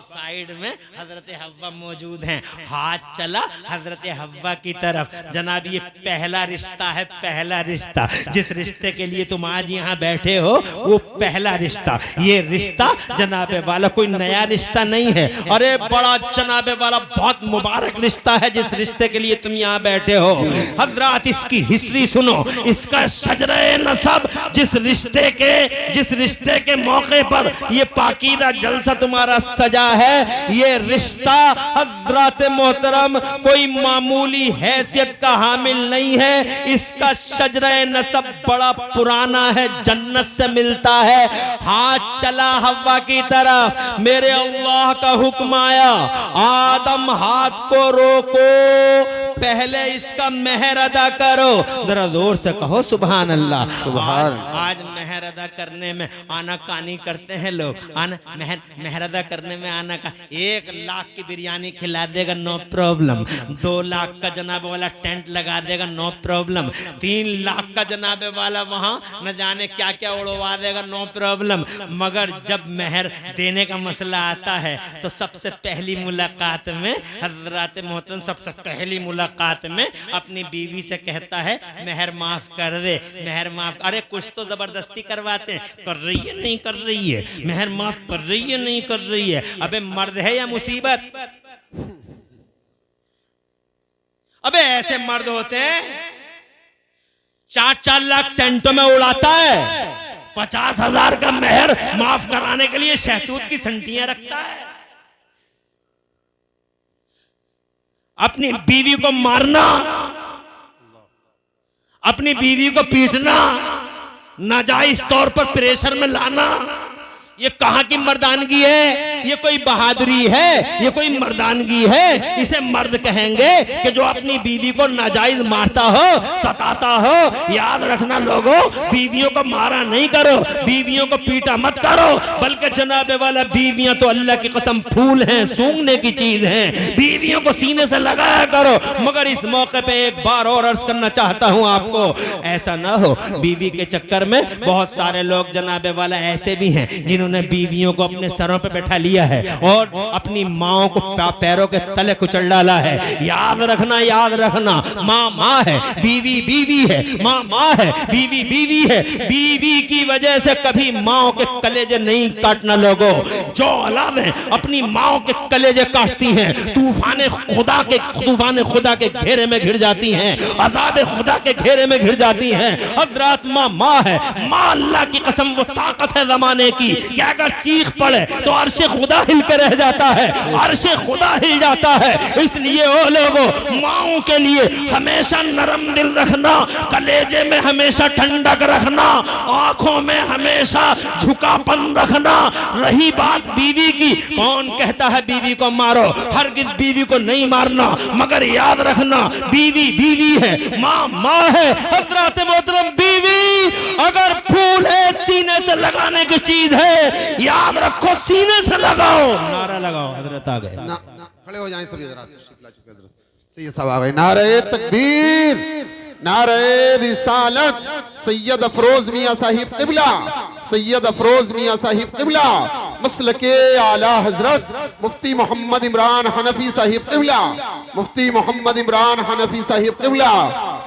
साइड में हजरत हव्वा मौजूद हैं, हाथ चला हजरत हव्वा की तरफ। जनाब ये पहला रिश्ता है, पहला रिश्ता, जिस रिश्ते के लिए तुम आज यहाँ बैठे हो वो पहला रिश्ता। ये रिश्ता जनाबे वाला कोई नया रिश्ता नहीं है, अरे बड़ा जनाबे वाला बहुत मुबारक रिश्ता है जिस रिश्ते के लिए तुम यहाँ बैठे हो। हजरात इसकी हिस्ट्री सुनो, इसका शजरे नसब, जिस रिश्ते के मौके पर ये पाकीदा जलसा तुम्हारा सजा है, ये रिश्ता हजरात मोहतरम कोई मामूली हैसियत का हामिल नहीं है। इसका शजरे नसब बड़ा पुराना है, जन्नत से मिलता है। हाथ चला हव्वा की तरफ, मेरे अल्लाह का हुक्म आया, आदम हाथ को रोको, पहले इसका मेहर अदा करो। जरा जोर से कहो सुभान अल्लाह। सुभान। आज मेहर अदा करने में आना कानी करते हैं लोग, आना मेहर अदा करने में आना का 1 लाख की बिरयानी खिला देगा नो प्रॉब्लम, 2 लाख का जनाबे वाला टेंट लगा देगा नो प्रॉब्लम, 3 लाख का जनाबे वाला वहां न जाने क्या क्या उड़वा देगा नो प्रॉब्लम। मगर जब मेहर देने का मसला आता है तो सबसे पहली मुलाकात में हजरात मोहतरम, सबसे पहली मुलाकात में अपनी बीवी से कहता है मेहर माफ कर दे, मेहर माफ। अरे कुछ तो जबरदस्ती करवाते हैं, कर रही है नहीं कर रही है, मेहर माफ कर रही है नहीं कर रही है। अबे मर्द है या मुसीबत? अबे ऐसे मर्द होते हैं 4-4 लाख टेंटों में उड़ाता है, 50,000 का मेहर माफ कराने के लिए शहतूत की संटियां रखता है। अपनी बीवी को मारना, अपनी बीवी को पीटना, नाजायज तौर पर प्रेशर में लाना, ये कहां की मर्दानगी है? ये कोई बहादुरी है? ये कोई मर्दानगी है? इसे मर्द कहेंगे कि जो अपनी बीवी को नाजायज मारता हो, सताता हो। याद रखना लोगों, बीवियों को मारा नहीं करो, बीवियों को पीटा मत करो, बल्कि जनाबे वाला बीवियां तो अल्लाह की कसम फूल हैं, सूंघने की चीज हैं, बीवियों को सीने से लगाया करो। मगर इस मौके पे एक बार और अर्ज करना चाहता हूं आपको, ऐसा ना हो बीवी के चक्कर में बहुत सारे लोग जनाबे वाला ऐसे भी हैं जिन्होंने बीवियों को अपने सरों पे बैठा लिया है और अपनी माओ को पैरों के तले कुचल डाला है। याद रखना, माँ माँ है, बीवी बीवी है, माँ माँ है, बीवी बीवी है। बीवी की वजह से कभी माओ के कलेजे नहीं काटना लोगों। जो औलादें अपनी माओ के कलेजे काटती हैं, तूफान खुदा के घेरे में घिर जाती हैं, अज़ाब खुदा के घेरे में घिर जाती हैं। हज़रात माँ माँ है, माँ अल्लाह की कसम वो ताकत है जमाने की, क्या अगर चीख पड़े तो अर्शे खुदा हिल के रह जाता है, अर्शे खुदा हिल जाता है। इसलिए ओ लोगों, माओं के लिए हमेशा नरम दिल रखना, कलेजे में हमेशा ठंडक रखना, आंखों में हमेशा झुकापन रखना। रही बात बीवी की, कौन कहता है बीवी को मारो? हरगिज़ बीवी को नहीं मारना, मगर याद रखना बीवी बीवी है, माँ माँ है। हज़रात मोहतरम, बीवी अगर फूल है सीने से लगाने की चीज है, याद रखो सीने से लगाओ। नारा लगाओ। हजरत आ गए, खड़े हो जाएं सभी हजरात, सही सब आ गए। नारे तकबीर, नारे रिसालत, सैयद अफरोज मियां साहिब क़िबला सैयद अफरोज मियाँ साहिब क़िबला, मसलके आला हजरत मुफ्ती मोहम्मद इमरान हनफी साहिब क़िबला, मुफ्ती मोहम्मद इमरान हनफी साहिब क़िबला।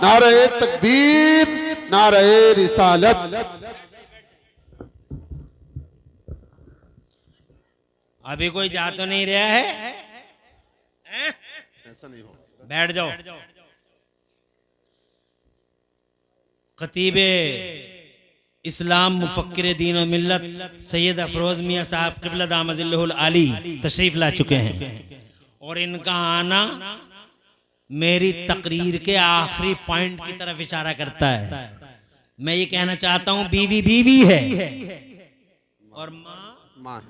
नारे तकबीर, नारे रिसालत। अभी कोई जा तो नहीं रहा है? ऐसा नहीं होगा। बैठ जाओ। खतीबे इस्लाम मुफक्किर दीन और मिल्लत सैयद अफरोज मियाँ साहब क़िबला दामजिल्लहुल आली तशरीफ ला चुके हैं और इनका आना मेरी तकरीर के आखिरी पॉइंट की तरफ इशारा करता है। मैं ये कहना चाहता हूं, बीवी बीवी है और माँ,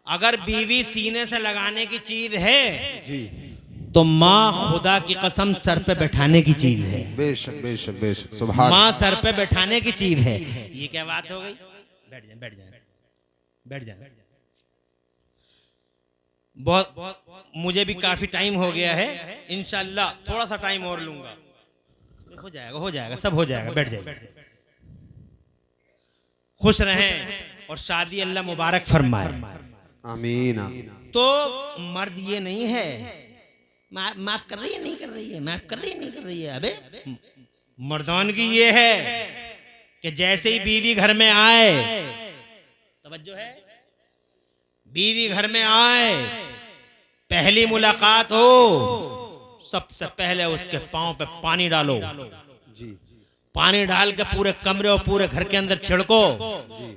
अगर बीवी सीने से लगाने की चीज है जी, तो माँ खुदा की कसम सर पे बैठाने की चीज है। बेशक बेशक बेशक, सुभान। माँ सर पे बैठाने की चीज है। ये क्या बात हो गई? बैठ जाए, बैठ जाए, बैठ जाए। बहुत मुझे भी काफी टाइम हो गया है, इंशाल्लाह थोड़ा सा टाइम और लूंगा। हो जाएगा, हो जाएगा, सब हो जाएगा। बैठ जाइए। खुश रहें और शादी अल्लाह मुबारक फरमाए। आमीन। तो मर्द ये नहीं है माफ कर रही है, नहीं कर रही है, माफ कर रही है, नहीं कर रही है। अबे मर्दानगी ये है कि जैसे ही बीवी घर में आए, तवज्जो है, बीवी घर में आए, पहली मुलाकात हो, सबसे पहले उसके पांव पे पानी डालो जी, पानी डाल के पूरे कमरे और पूरे घर के अंदर छिड़को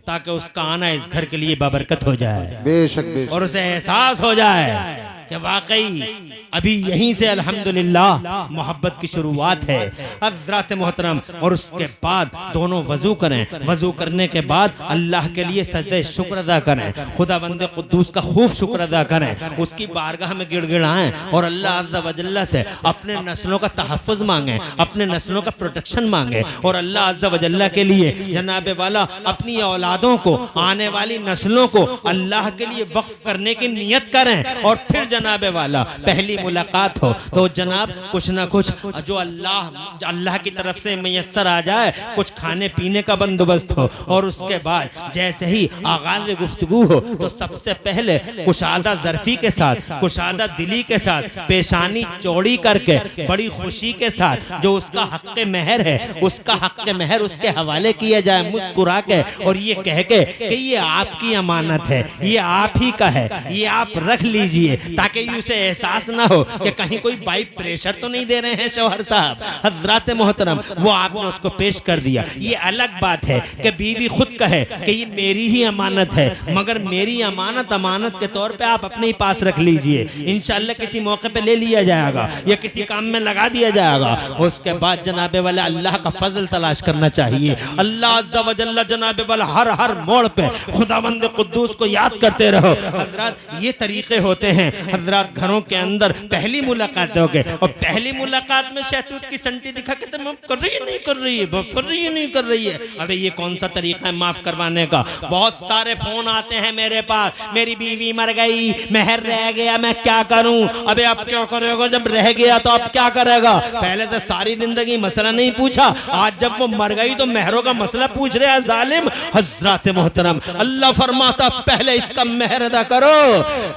ताकि उसका आना इस घर के लिए बाबरकत हो जाए। बेशक बेशक। और उसे एहसास हो जाए कि वाकई अभी यहीं से अल्हम्दुलिल्लाह मोहब्बत की शुरुआत है। हज़रात मोहतरम, और उसके बाद दोनों वजू करें। वजू करने के बाद अल्लाह के लिए सजदे शुक्र अदा करें, खुदा बंदे कुद्दूस का खूब शुक्र अदा करें, उसकी बारगाह में गिड़गिड़ाएं और अल्लाह अज़्ज़ा व जल्ला से अपने नस्लों का तहफ़्फ़ुज़ मांगें, अपने नस्लों का प्रोटेक्शन मांगें और अल्लाह अज़्ज़ा व जल्ला के लिए जनाब वाला अपनी औलादों को, आने वाली नस्लों को अल्लाह के लिए वक्फ करने की नियत करें। और फिर जनाब वाला पहली मुलाकात हो तो जनाब कुछ ना कुछ जो अल्लाह की तरफ से मैसर आ जाए, कुछ खाने पीने का बंदोबस्त हो। और उसके बाद जैसे ही आगाज़ गुफ्तगू हो तो सबसे पहले कुशादा ज़र्फी के साथ, कुशादा दिली के साथ, पेशानी चौड़ी करके बड़ी खुशी के साथ जो उसका हक़ महर है, उसका हक़ महर उसके हवाले किया जाए मुस्कुरा के, और ये कह के कि ये आपकी अमानत है, ये आप ही का है, ये आप रख लीजिए, ताकि उसे एहसास ना हो कि कहीं कोई बाई प्रेशर तो नहीं दे रहे हैं शौहर साहब। हज़रात मोहतरम, वो आपने उसको पेश कर दिया। ये अलग बात है कि बीवी खुद कहे कि ये मेरी ही अमानत है, मगर मेरी अमानत के तौर पे आप अपने ही पास रख लीजिए, इंशाअल्लाह किसी मौके पे ले लिया जाएगा या किसी काम में लगा दिया जाएगा। उसके बाद जनाबे वाला अल्लाह का फजल तलाश करना चाहिए। अल्लाह अज़्ज़ा व जल्ला जनाबे वाला हर मोड़ पे खुदावंद कुद्दूस को याद करते रहो। हज़रात, ये तरीके होते हैं हज़रात घरों के अंदर पहली मुलाकात हो गए, और पहली मुलाकात में शहतूत की संटी दिखा के तो माफ कर रही है, नहीं कर रही है, माफ कर रही है, नहीं कर रही है। अबे ये कौन सा तरीका है माफ करवाने का? बहुत सारे फोन आते हैं मेरे पास, मेरी बीवी मर गई, मेहर रह गया, मैं क्या करूं? अबे अब क्या करेगा? जब रह गया तो अब क्या करेगा? पहले से सारी जिंदगी मसला नहीं पूछा, आज जब वो मर गई तो मेहरों का मसला पूछ रहे हैं जालिम। हज़रात मोहतरम, अल्लाह फरमाता पहले इसका मेहर अदा करो।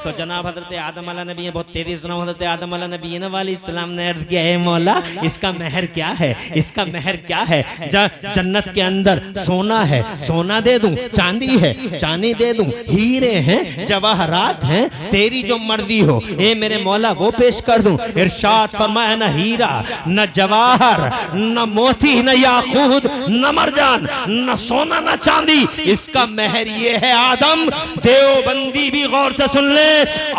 तो जनाब हज़रत आदम अलैहि नबी, बहुत तेजी सुना, हज़रत आदम अलैहि नबी वाली इस्लाम ने अर्ज़ किया, है मौला इसका मेहर क्या है? इसका मेहर क्या है? जन्नत के अंदर सोना है, सोना दे दूं, चांदी है, चांदी दे दूं, हीरे हैं, जवाहरात हैं, तेरी जो मर्जी हो ए मेरे मौला वो पेश कर दूं। इरशाद फरमाया, न हीरा, न जवाहर, न मोती, न याकूत, न मरजान, न सोना, न चांदी, इसका मेहर ये है आदम। देवबंदी भी गौर से सुन ले,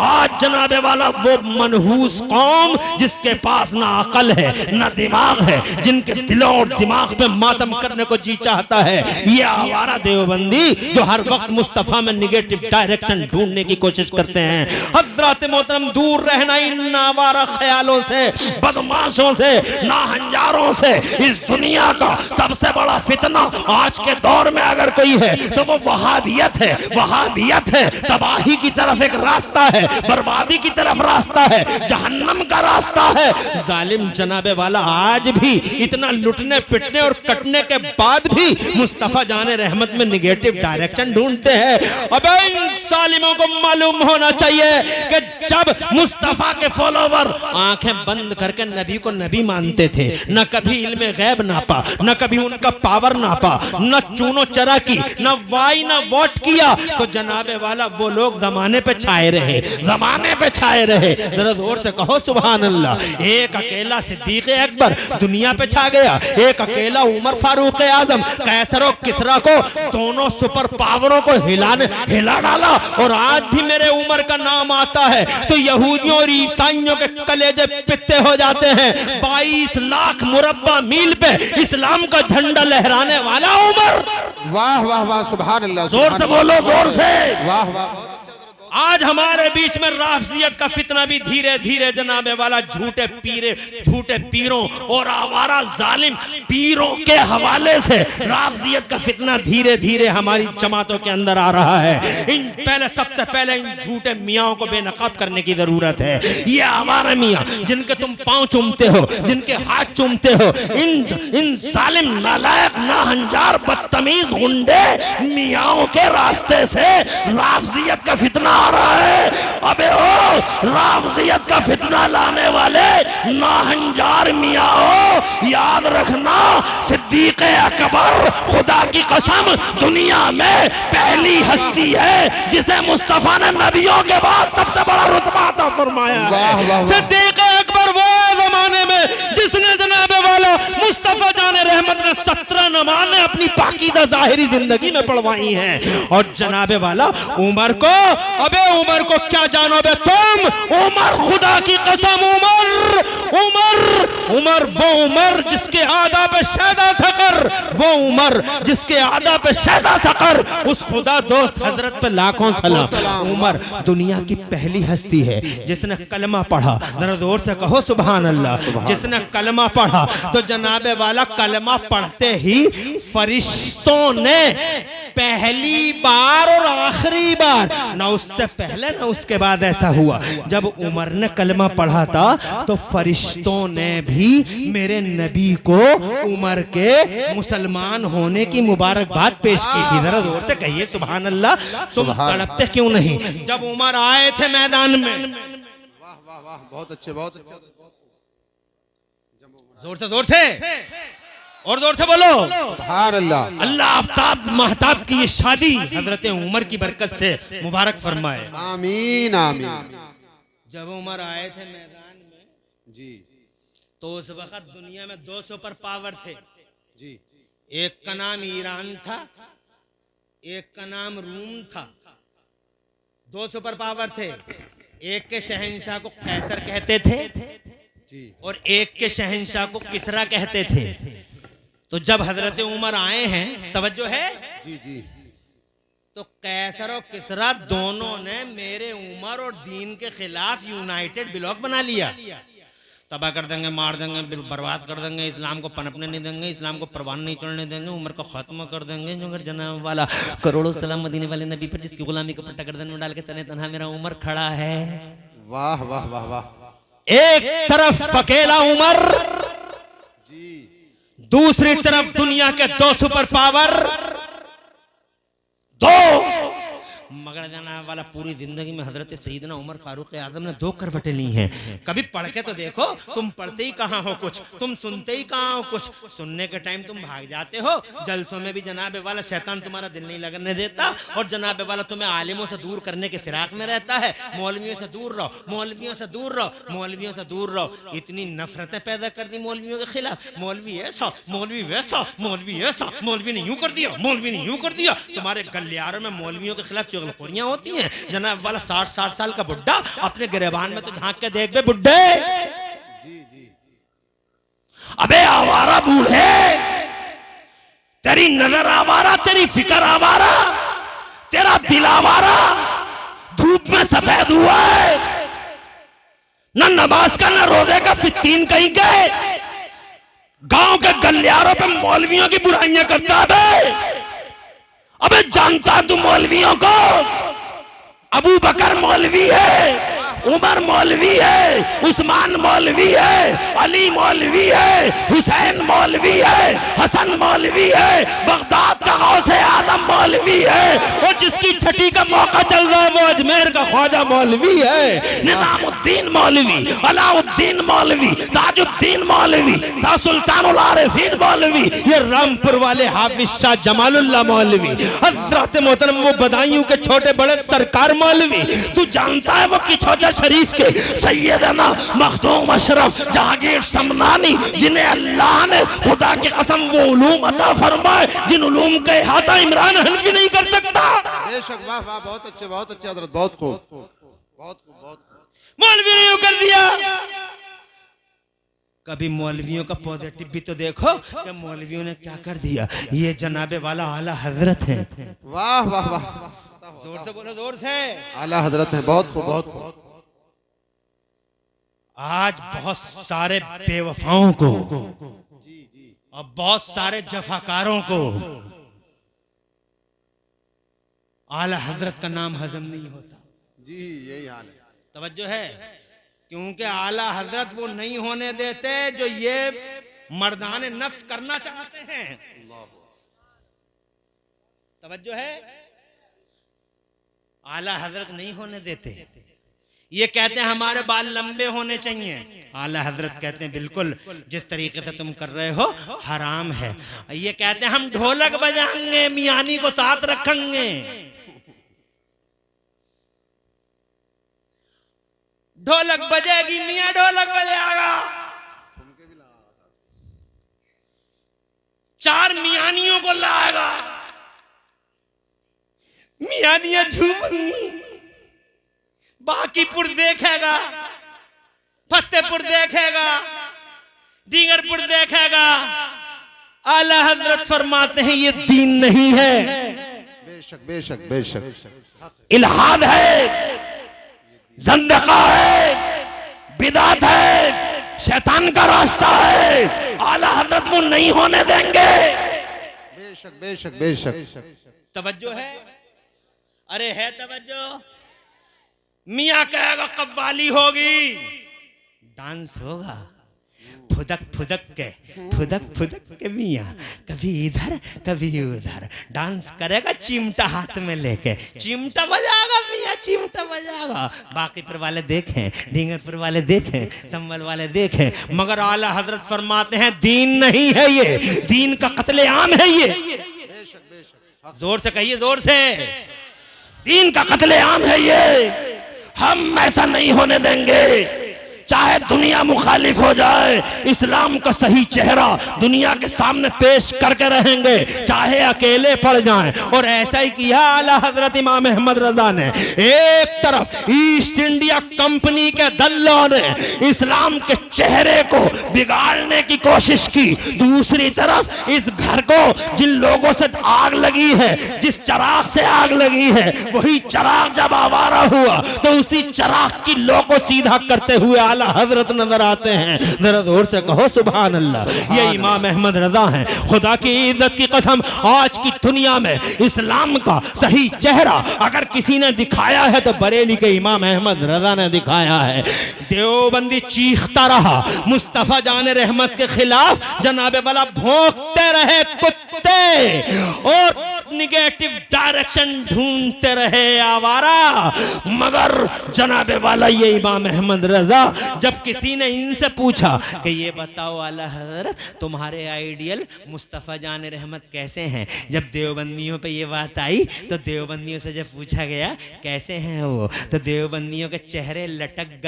आज जनाबे वाला वो मनहूस कौम जिसके पास ना अकल है ना दिमाग है, जिनके दिलों और दिमाग पे मातम करने को जी चाहता है, ये आवारा देवबंदी जो हर वक्त मुस्तफा में निगेटिव डायरेक्शन ढूंढने की कोशिश करते हैं। हज़रात मोहतरम, दूर रहना इन आवारा ख्यालों से, बदमाशों से, नाहंजारों से। इस दुनिया का सबसे बड़ा फितना आज के दौर में अगर कोई है तो वो वहाबियत है। वहाबियत है, तबाही की तरफ एक रास्ता है, बर्बादी बर्बादी की तरफ रास्ता है, जहन्नम का रास्ता है। जालिम जनाबे वाला आज भी इतना लुटने पिटने और कटने के बाद भी मुस्तफा जाने रहमत में निगेटिव डायरेक्शन ढूंढते हैं। अबे इन सालिमों को मालूम होना चाहिए कि जब मुस्तफा के फॉलोवर आंखें बंद करके नबी को नबी मानते थे, न कभी इल्मे गैब नापा, न कभी उनका पावर नापा, न चूनो चरा की, न वाई न वोट किया, तो जनाबे वाला वो लोग जमाने पे छाए रहे, जमाने पे छाए रहे। जरा जोर से कहो सुभान अल्लाह। एक अकेला सिद्दीक अकबर दुनिया पे छा गया, एक अकेला उमर फारूक आजम कैसर और किसरा को, दोनों सुपर पावरों को हिला डाला। और आज भी मेरे उमर का नाम आता है तो यहूदियों और ईसाइयों के कलेजे पित्ते हो जाते हैं। 22 लाख मुरब्बा मील पे इस्लाम का झंडा लहराने वाला उमर। वाह वाह वाह सुभान अल्लाह। जोर से बोलो, जोर से। वाह वाह। आज हमारे बीच में राफजियत का फितना भी धीरे धीरे जनाबे वाला झूठे पीरों और आवारा जालिम पीरों के हवाले से राफजियत का फितना धीरे धीरे हमारी जमातों के अंदर आ रहा है। सबसे पहले इन झूठे मियाओं को बेनकाब करने की जरूरत है। ये आवारा मियाँ जिनके तुम पांव चूमते हो, जिनके हाथ चूमते हो, इन जालिम नालायक नाहंजार बदतमीज गुंडे मियाओं के रास्ते से राफजियत का फितना आ रहा है। अबे ओ राफजियत का फितना लाने वाले नाहंजार मियां हो, याद रखना सिद्दीक अकबर खुदा की कसम दुनिया में पहली हस्ती है जिसे मुस्तफा ने नबियों के बाद सबसे बड़ा रुतबा अता फरमाया। सिद्दीक अकबर वो जमाने में जिसने जनाबे वाला मुस्तफा जाने रहमत ने 17 नमाज़ें अपनी पाकीज़ा ज़ाहिरी जिंदगी में पढ़वाई हैं। और जनाबे वाला उमर को, अबे उमर को क्या जानोगे तुम? उमर खुदा की कसम उमर वो उमर जिसके आदा पे शैदा सकर, वो उमर जिसके आदा पे शैदा सकर, उस खुदा दोस्त हजरत पे लाखों सलाम। उमर दुनिया की पहली हस्ती है जिसने कलमा पढ़ा। जरा जोर से कहो सुभान अल्लाह। जिसने कलमा पढ़ा तो जनाबे वाला कलमा पढ़ते ही फरिश्तों ने पहली बार और आखिरी बार, ना उससे पहले ना उसके बाद ऐसा हुआ, जब उमर ने कलमा पढ़ा था तो फरिश्तों ने भी मेरे नबी को उमर के मुसलमान होने की मुबारकबाद पेश की थी। जरा जोर से कहिए सुभान अल्लाह। तुम तड़पते क्यों नहीं जब उमर आए थे मैदान में? वाह वाह वाह, बहुत अच्छे, बहुत अच्छे। जोर से और जोर से बोलो सुभान अल्लाह। अल्लाह आफ्ताब महताब की ये शादी हजरत उमर की बरकत से मुबारक फरमाए। आमीन आमीन। जब उमर आए थे मैदान में जी, तो उस वक्त दुनिया में 2 सुपर पावर थे जी। एक का नाम ईरान था, एक का नाम रूम था। 2 सुपर पावर थे। एक के शहंशाह को कैसर कहते थे जी, और एक के शहंशाह को किसरा कहते थे। तो जब हजरत उमर आए हैं, तवज्जो है जी जी, तो कैसर और किसरा दोनों ने मेरे उमर और दीन के खिलाफ यूनाइटेड ब्लॉक बना लिया। तबाह कर देंगे, मार देंगे, बर्बाद कर देंगे, इस्लाम को पनपने नहीं देंगे, इस्लाम को परवान नहीं चढ़ने देंगे, उमर को खत्म कर देंगे। जो अगर जनाब वाला करोड़ों सलाम मदीने वाले नबी पर जिसकी गुलामी को पट्टा गर्दन में डाल के तने तनहा मेरा उमर खड़ा है। वाह वाह वाह वाह। एक तरफ अकेला उमर, दूसरी तरफ दुनिया के 2 सुपर पावर, 2 मगर जनाब वाला पूरी जिंदगी में हजरत सईदना उमर फारूक आजम ने 2 करवटें ली हैं। कभी पढ़ के तो देखो, तुम पढ़ते ही कहाँ हो कुछ, तुम सुनते ही कहाँ हो कुछ। सुनने के टाइम तुम भाग जाते हो, जलसों में भी जनाब वाला शैतान तुम्हारा दिल नहीं लगने देता और जनाब वाला तुम्हें आलिमों से दूर करने के फिराक में रहता है। मौलवियों से दूर रहो, मौलवियों से दूर रहो, मौलवियों से दूर रहो। इतनी नफरतें पैदा कर दी मौलवियों के खिलाफ, मौलवी ऐसा, मौलवी वैसा, मौलवी ऐसा, मौलवी ने यूं कर दिया, मौलवी ने यूं कर दिया। तुम्हारे गलियारों में मौलवियों के खिलाफ चुगलखोरियां होती हैं। जनाब वाला 60 साल का बुड्ढा अपने गिरेबान में तो झांक के देख बे बुड्ढे। जी जी। अबे आवारा बूढ़े, तेरी नजर आवारा, तेरी फिक्र आवारा, तेरा दिल आवारा, धूप में सफेद हुआ है, न नमाज का न रोजे का फित्तीन कहीं गए, गांव के गलियारों पे मौलवियों की बुराइयां करता है। अबे जानता तू मौलवियों को? अबू बकर मौलवी है, उमर मौलवी है, उस्मान मौलवी है, अली मौलवी है, हुसैन मौलवी है, हसन मौलवी है, बगदाद का गौसे आदम मौलवी है, और जिसकी छठी का मौका चल रहा है वो अजमेर का ख्वाजा मौलवी है, निजामुद्दीन मौलवी, अलाउद्दीन मौलवी, ताजुद्दीन मौलवी, शाह सुल्तानुल आरिफीन मौलवी, ये रामपुर वाले हाफिज शाह जमालुल्लाह मौलवी, हजरत मोहतरम वो बदायूं के छोटे बड़े सरकार मौलवी। तू जानता है वो किछोजा शरीफ के सैयदना मखदूम अशरफ जहांगीर समनानी, जिन्हें अल्लाह ने खुदा की कसम वो उलूम अता फरमाए जिन उलूम का इहाता इमरान हनफी नहीं कर सकता। बेशक, वाह वाह, बहुत अच्छे हजरत, बहुत खूब, बहुत खूब, बहुत खूब। मौलवी ने यूं कर दिया। कभी मौलवियों का पॉजिटिव भी तो देखो कि मौलवियों ने क्या कर दिया। ये जनाबे वाला आला हजरत है। वाह वाह वाह, जोर से बोलो, जोर से। आला हजरत है, बहुत खूब, बहुत खूब। आज बहुत सारे बेवफाओं को और बहुत सारे जफाकारों को आला हजरत का नाम हजम नहीं होता। जी यही हाल है। तवज्जो है, क्योंकि आला हजरत वो नहीं होने देते जो ये मर्दाने नफ्स करना चाहते हैं। तवज्जो है, आला हजरत नहीं होने देते। ये कहते हैं हमारे बाल लंबे होने चाहिए, आला हजरत कहते हैं बिल्कुल जिस तरीके से तुम कर रहे हो हराम है। ये कहते हैं हम ढोलक बजाएंगे, मियानी को साथ रखेंगे। ढोलक बजेगी, मियाँ ढोलक बजाएगा, 4 मियानियों को लाएगा, मियानियां झूमेंगी, बाकीपुर देखेगा, फतेहपुर देखेगा, डींगरपुर देखेगा। आला हजरत फरमाते हैं ये दीन नहीं है, बेशक बेशक बेशक, इल्हाद है, ज़ंदका है, बिदात है, शैतान का रास्ता है। आला हजरत वो नहीं होने देंगे। बेशक बेशक बेशक। तवज्जो है, अरे है तवज्जो। मियाँ कहेगा कव्वाली होगी, डांस होगा, फुदक फुदक के मियाँ कभी इधर कभी उधर डांस करेगा, चिमटा हाथ में लेके चिमटा बजाएगा, मियाँ चिमटा बजाएगा। बाकीपुर वाले देखें, डींगरपुर वाले देखें, संभल वाले देखें, मगर आला हजरत फरमाते हैं दीन नहीं है ये, दीन का कत्लेआम है ये। जोर से कहिए, जोर से, दीन का कत्लेआम है ये। हम ऐसा नहीं होने देंगे, चाहे दुनिया मुखालिफ हो जाए, इस्लाम का सही चेहरा दुनिया के सामने पेश करके रहेंगे, चाहे अकेले पड़ जाएं। और ऐसा ही किया आला हजरत इमाम अहमद रजा ने। एक तरफ ईस्ट इंडिया कंपनी के दल्लों ने इस्लाम के चेहरे को बिगाड़ने की कोशिश की, दूसरी तरफ इस घर को जिन लोगों से आग लगी है, जिस चराग से आग लगी है, वही चराग जब आवारा हुआ तो उसी चराग की लो को सीधा करते हुए आला हजरत नजर आते हैं। जरा जोर से कहो सुभान अल्लाह। ये इमाम अहमद रजा हैं। खुदा की इज्जत की कसम, आज की दुनिया में इस्लाम का सही चेहरा अगर किसी ने दिखाया है तो बरेली के इमाम अहमद रजा ने दिखाया है। देवबंदी चीखता रहा मुस्तफा जान रहमत के खिलाफ, जनाबे वाला भौंकते रहे कुत्ते और निगेटिव डायरेक्शन ढूंढते रहे आवारा, मगर जनाबे वाला ये इमाम अहमद रजा जब किसी ने इनसे पूछा कि ये बताओ आला हजरत तुम्हारे आइडियल मुस्तफ़ा जान रहमत कैसे हैं, जब देवबंदियों पे ये बात आई तो देवबंदियों से जब पूछा गया कैसे हैं वो, तो देवबंदियों के चेहरे लटक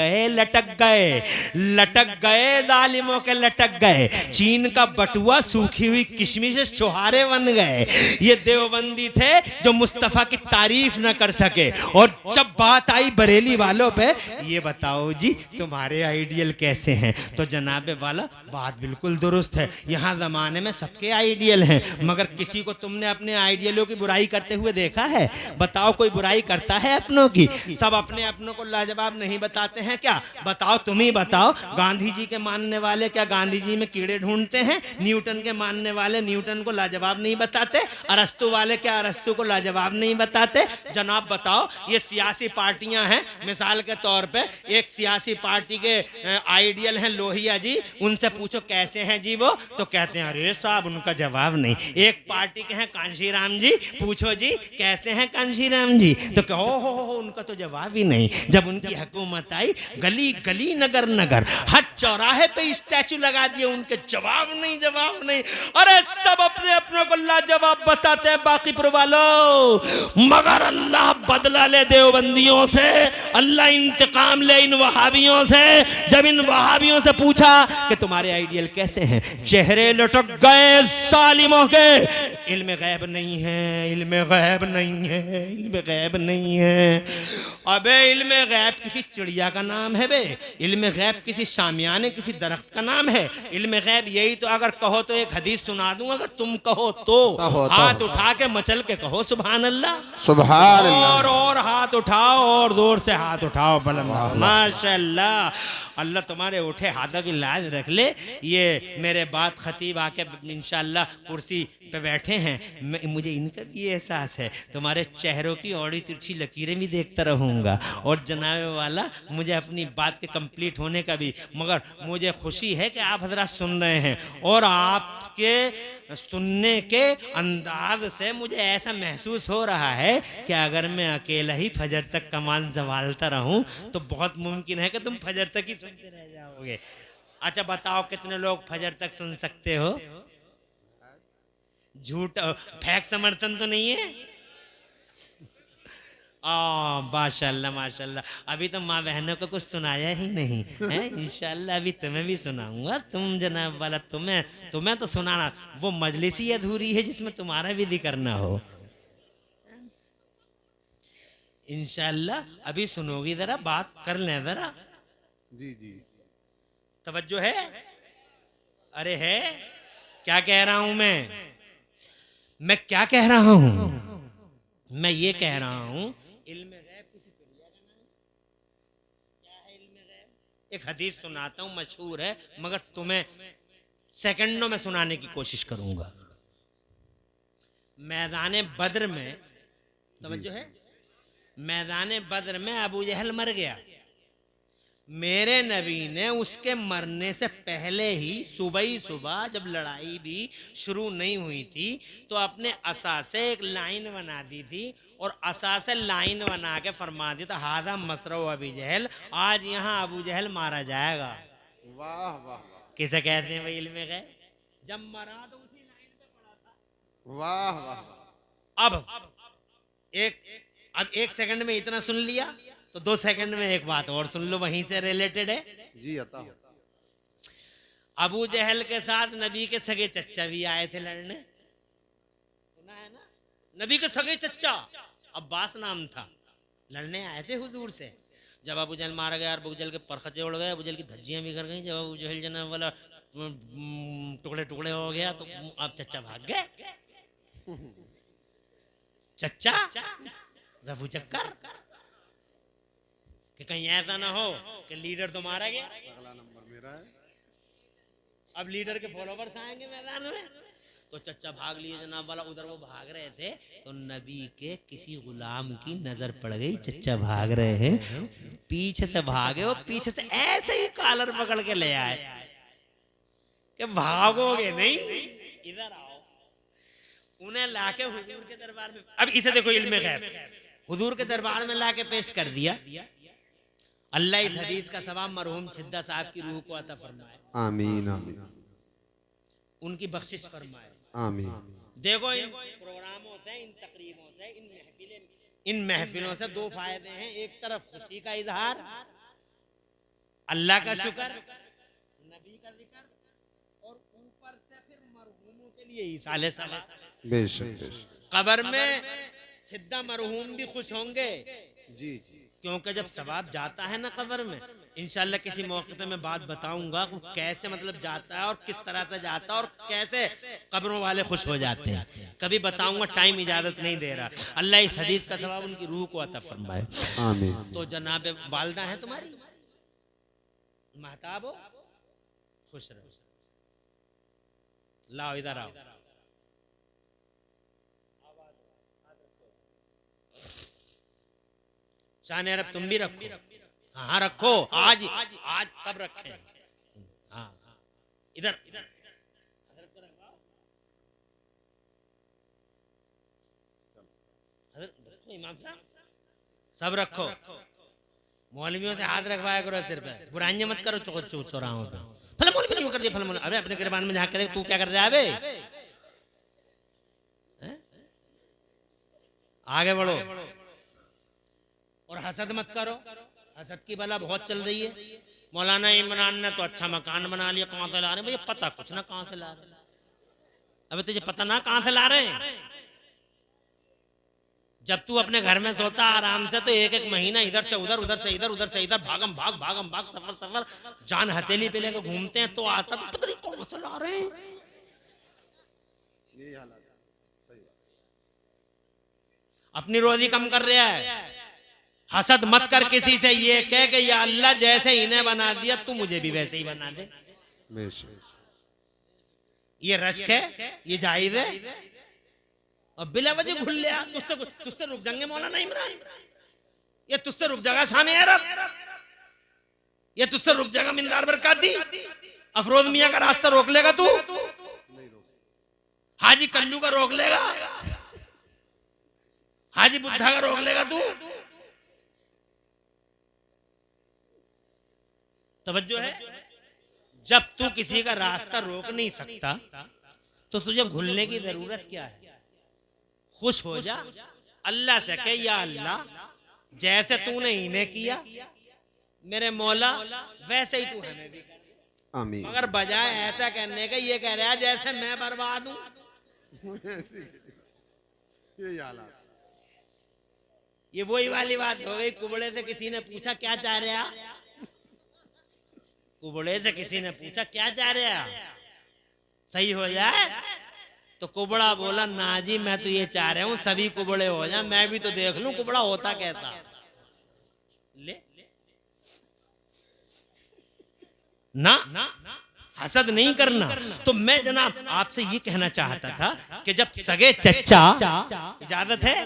गए जालिमों के लटक गए। चीन का बटुआ सूखी हुई किशमिश छुहारे बन गए। ये देवबंदी थे जो मुस्तफ़ा की तारीफ न कर सके। और जब बात आई बरेली वालों पे, ये बताओ जी तुम्हारे आइडियल कैसे हैं, तो जनाबे वाला बात बिल्कुल दुरुस्त है। यहाँ ज़माने में सबके आइडियल हैं, मगर किसी को तुमने अपने आइडियलों की बुराई करते हुए देखा है? बताओ कोई बुराई करता है अपनों की? सब अपने अपनों को लाजवाब नहीं बताते हैं क्या? बताओ, तुम ही बताओ। गांधी जी के मानने वाले क्या गांधी जी में कीड़े ढूंढते हैं? न्यूटन के मानने वाले न्यूटन को लाजवाब नहीं बताते? अरस्तु वाले वाले क्या अरस्तु को लाजवाब नहीं बताते? जनाब बताओ, ये सियासी पार्टियां हैं, मिसाल के तौर पे एक सियासी पार्टी के आइडियल हैं लोहिया जी, उनसे पूछो कैसे हैं जी वो, तो कहते हैं अरे साहब उनका जवाब नहीं। एक पार्टी के हैं कांशीराम जी, पूछो जी कैसे हैं कांशीराम जी, तो कहो हो उनका तो जवाब ही नहीं। जब उनकी हुकूमत आई, गली गली नगर नगर हर चौराहे पे स्टैचू लगा दिए, उनके जवाब नहीं, जवाब नहीं। अरे सब अपने अपनों को लाजवाब बताते हैं बाकीपुर वालों, मगर अल्लाह बदला ले देवबंदियों से, अल्लाह इंतकाम ले इन वहाबियों से। जब इन वहाबियों से पूछा कि तुम्हारे आइडियल कैसे हैं, चेहरे लटक गए सालिमों के। इल्म गैब नहीं है, इल्म गैब नहीं है, इल्म गैब नहीं है। अबे इल्म गैब किसी चिड़िया का नाम है बे, इल्म गैब किसी शामियाने किसी दरख्त का नाम है। इल्म गैब यही तो अगर कहो तो एक हदीस सुना दूं, अगर तुम कहो तो हाथ उठा के मचल के कहो सुभान अल्लाह, सुभान अल्लाह। और हाथ उठाओ और जोर से हाथ उठाओ बुलंद, माशाअल्लाह। अल्लाह तुम्हारे उठे हाथों की लाज रख ले। ये मेरे बाद खतीब आके इंशाअल्लाह कुर्सी पे बैठे हैं, मुझे इनका भी एहसास है, तुम्हारे चेहरों की औड़ी तिरछी लकीरें भी देखता रहूँगा, और जनाब वाला मुझे अपनी बात के कंप्लीट होने का भी, मगर मुझे खुशी है कि आप हजरात सुन रहे हैं, और आपके सुनने के अंदाज से मुझे ऐसा महसूस हो रहा है कि अगर मैं अकेला ही फजर तक कमान संभालता रहूं तो बहुत मुमकिन है कि तुम फजर तक ही सुनते रह जाओगे। अच्छा बताओ कितने लोग फजर तक सुन सकते हो? झूठ फेक समर्थन तो नहीं है? माशाल्लाह माशाल्लाह, अभी तो माँ बहनों को कुछ सुनाया ही नहीं है, इंशाल्लाह अभी तुम्हें भी सुनाऊंगा। तुम जनाब वाला तुम्हें तो सुनाना, वो मजलिस ही अधूरी है जिसमें तुम्हारा भी जिक्र करना हो। इंशाल्लाह अभी सुनोगी, जरा बात कर लें जरा। जी जी तवज्जो है? अरे है, क्या कह रहा हूं मैं क्या कह रहा हूं? मैं ये कह रहा हूं इल्म गैब किसी चिड़िया का नाम क्या है? इल्म गैब एक हदीस सुनाता हूं, मशहूर है, मगर तुम्हें सेकंडों में सुनाने की कोशिश करूंगा। मैदान बद्र में, तवज्जो है, मैदान बद्र में अबू जहल मर गया। मेरे नबी ने उसके मरने से पहले ही सुबह जब लड़ाई भी शुरू नहीं हुई थी तो अपने असा से एक लाइन बना दी थी, और असा से लाइन बना के फरमा दी था हादा मसरो अबू जहल, आज यहाँ अबू जहल मारा जाएगा। वाह वाह वाह, किसे कहते हैं भाई इल्म गैब? जब मरा तो उसी लाइन पे पड़ा था। वाह वाह। अब एक सेकंड में इतना सुन लिया तो 2 सेकंड में एक बात और सुन लो, वहीं से रिलेटेड है। जी अता। अबू जहल के साथ नबी के सगे चच्चा भी आए थे लड़ने, सुना है ना? नबी के सगे चच्चा अब्बास नाम था, लड़ने आए थे हुजूर से। जब अबू जहल मारा गया, अबू जहल के परखचे उड़ गए, अबू जहल की धज्जियां बिखर गई, जब अबू जहल जनाब वाला टुकड़े टुकड़े हो गया तो अब चच्चा भाग गए। चच्चा रफू चक्कर कि कहीं ऐसा ना हो कि लीडर तो मारा गया, अगला नंबर मेरा है। अब लीडर के फॉलोवर्स आएंगे मैदान में, तो चच्चा भाग लिए जनाब वाला। उधर वो भाग रहे थे तो नबी के किसी गुलाम की नजर पड़ गई, चच्चा भाग रहे हैं, पीछे से भागे, और पीछे से ऐसे ही कॉलर पकड़ के ले आए कि भागोगे नहीं, इधर आओ। उन्हें लाके हुजूर के दरबार में, अब इसे देखो इल्म गैब, हुजूर के दरबार में लाके पेश कर दिया। अल्लाह इस हदीस का सवाब मरहूम छिद्दा साहब की रूह को अता फरमाए, आमीन आमीन, उनकी बख्शिश फरमाए, आमीन। देखो इन प्रोग्रामों से, इन तकरीबों से, इन महफिलों से 2 फायदे हैं। एक तरफ खुशी का इजहार, अल्लाह का शुक्र, नबी का जिक्र, और ऊपर से फिर मरहूमों के लिए इसाले सवाब। बेशक बेशक। कब्र में छिद्दा मरहूम भी खुश होंगे, जी जी, क्योंकि जब सवाब जाता है ना कब्र में, इंशाल्लाह किसी मौके पे मैं बात बताऊंगा कि कैसे मतलब जाता है और किस तरह से जाता है और कैसे कब्रों वाले खुश हो जाते हैं, कभी बताऊंगा, टाइम इजाजत नहीं दे रहा। अल्लाह इस हदीस का सवाब उनकी रूह को अता फरमाए, आमीन। तो जनाब वालदा है तुम्हारी, महताब हो, खुश रहो। लाओ इधर आओ, शान अरब तुम भी रखो। हाँ रखो, आज आज सब रखे। हाँ इधर इमाम साहब सब रखो। मौलवियों से हाथ रखवाया करो सिर पे, बुराइयां मत करो चौराहों पे। फला मौलवी क्यों कर दिया, फला मौलवी, अरे अपने गिरबान में झांक करे, तू क्या कर रहा है बे? आगे बढ़ो और हसद मत करो। हसद की बला बहुत चल रही है। मौलाना इमरान ने तो अच्छा मकान बना लिया, कहां से ला रहे हैं भैया? पता कुछ ना कहां से ला रहे हैं। अबे तुझे पता ना कहां से ला रहे हैं? जब तू अपने घर में सोता आराम से तो एक एक महीना इधर से उधर, उधर से इधर, उधर से इधर, भागम भाग सफर सफर, जान हथेली पे लेकर घूमते हैं, तो आता तो पता नहीं कौन से ला रहे हैं। ये हालत सही बात। अपनी रोजी कम कर रहा है। हसद मत कर किसी से, ये कह के या अल्लाह जैसे इन्हें बना दिया तू मुझे भी वैसे ही बना दे। ये रश्क है, ये जायज है। और बिला वजह घुल लिया, तुझसे रुक जाएंगे मौलाना इमरान, ये तुझसे रुक जाएगा शान अरब, ये तुझसे रुक जाएगा मिंदार बरकाती। अफरोज मियां का रास्ता रोक लेगा तू? हाजी कल्लू का रोक लेगा? हाजी बुद्धा का रोक लेगा तू? तवज्जो है। जब तू किसी का रास्ता रोक नहीं सकता तो तुझे भूलने की जरूरत क्या है? खुश हो जा, अल्लाह से कह या अल्लाह जैसे तूने इन्हें किया मेरे मौला वैसे ही तू हमें भी कर। आमीन। मगर बजाय ऐसा कहने का ये कह रहा है जैसे मैं बर्बाद हूं। ये वही वाली बात हो गई। कुबड़े से किसी ने पूछा क्या चाह रहे आप? कुबड़े से किसी ने पूछा क्या चाह रहे आप, सही हो जाए? तो कुबड़ा बोला ना जी मैं तो ये चाह रहा हूं सभी कुबड़े हो जाए, मैं भी तो देख लूं कुबड़ा होता कैसा। ले ना हसद नहीं करना। तो मैं जनाब आपसे ये कहना चाहता था कि जब सगे चच्चा, इजाजत है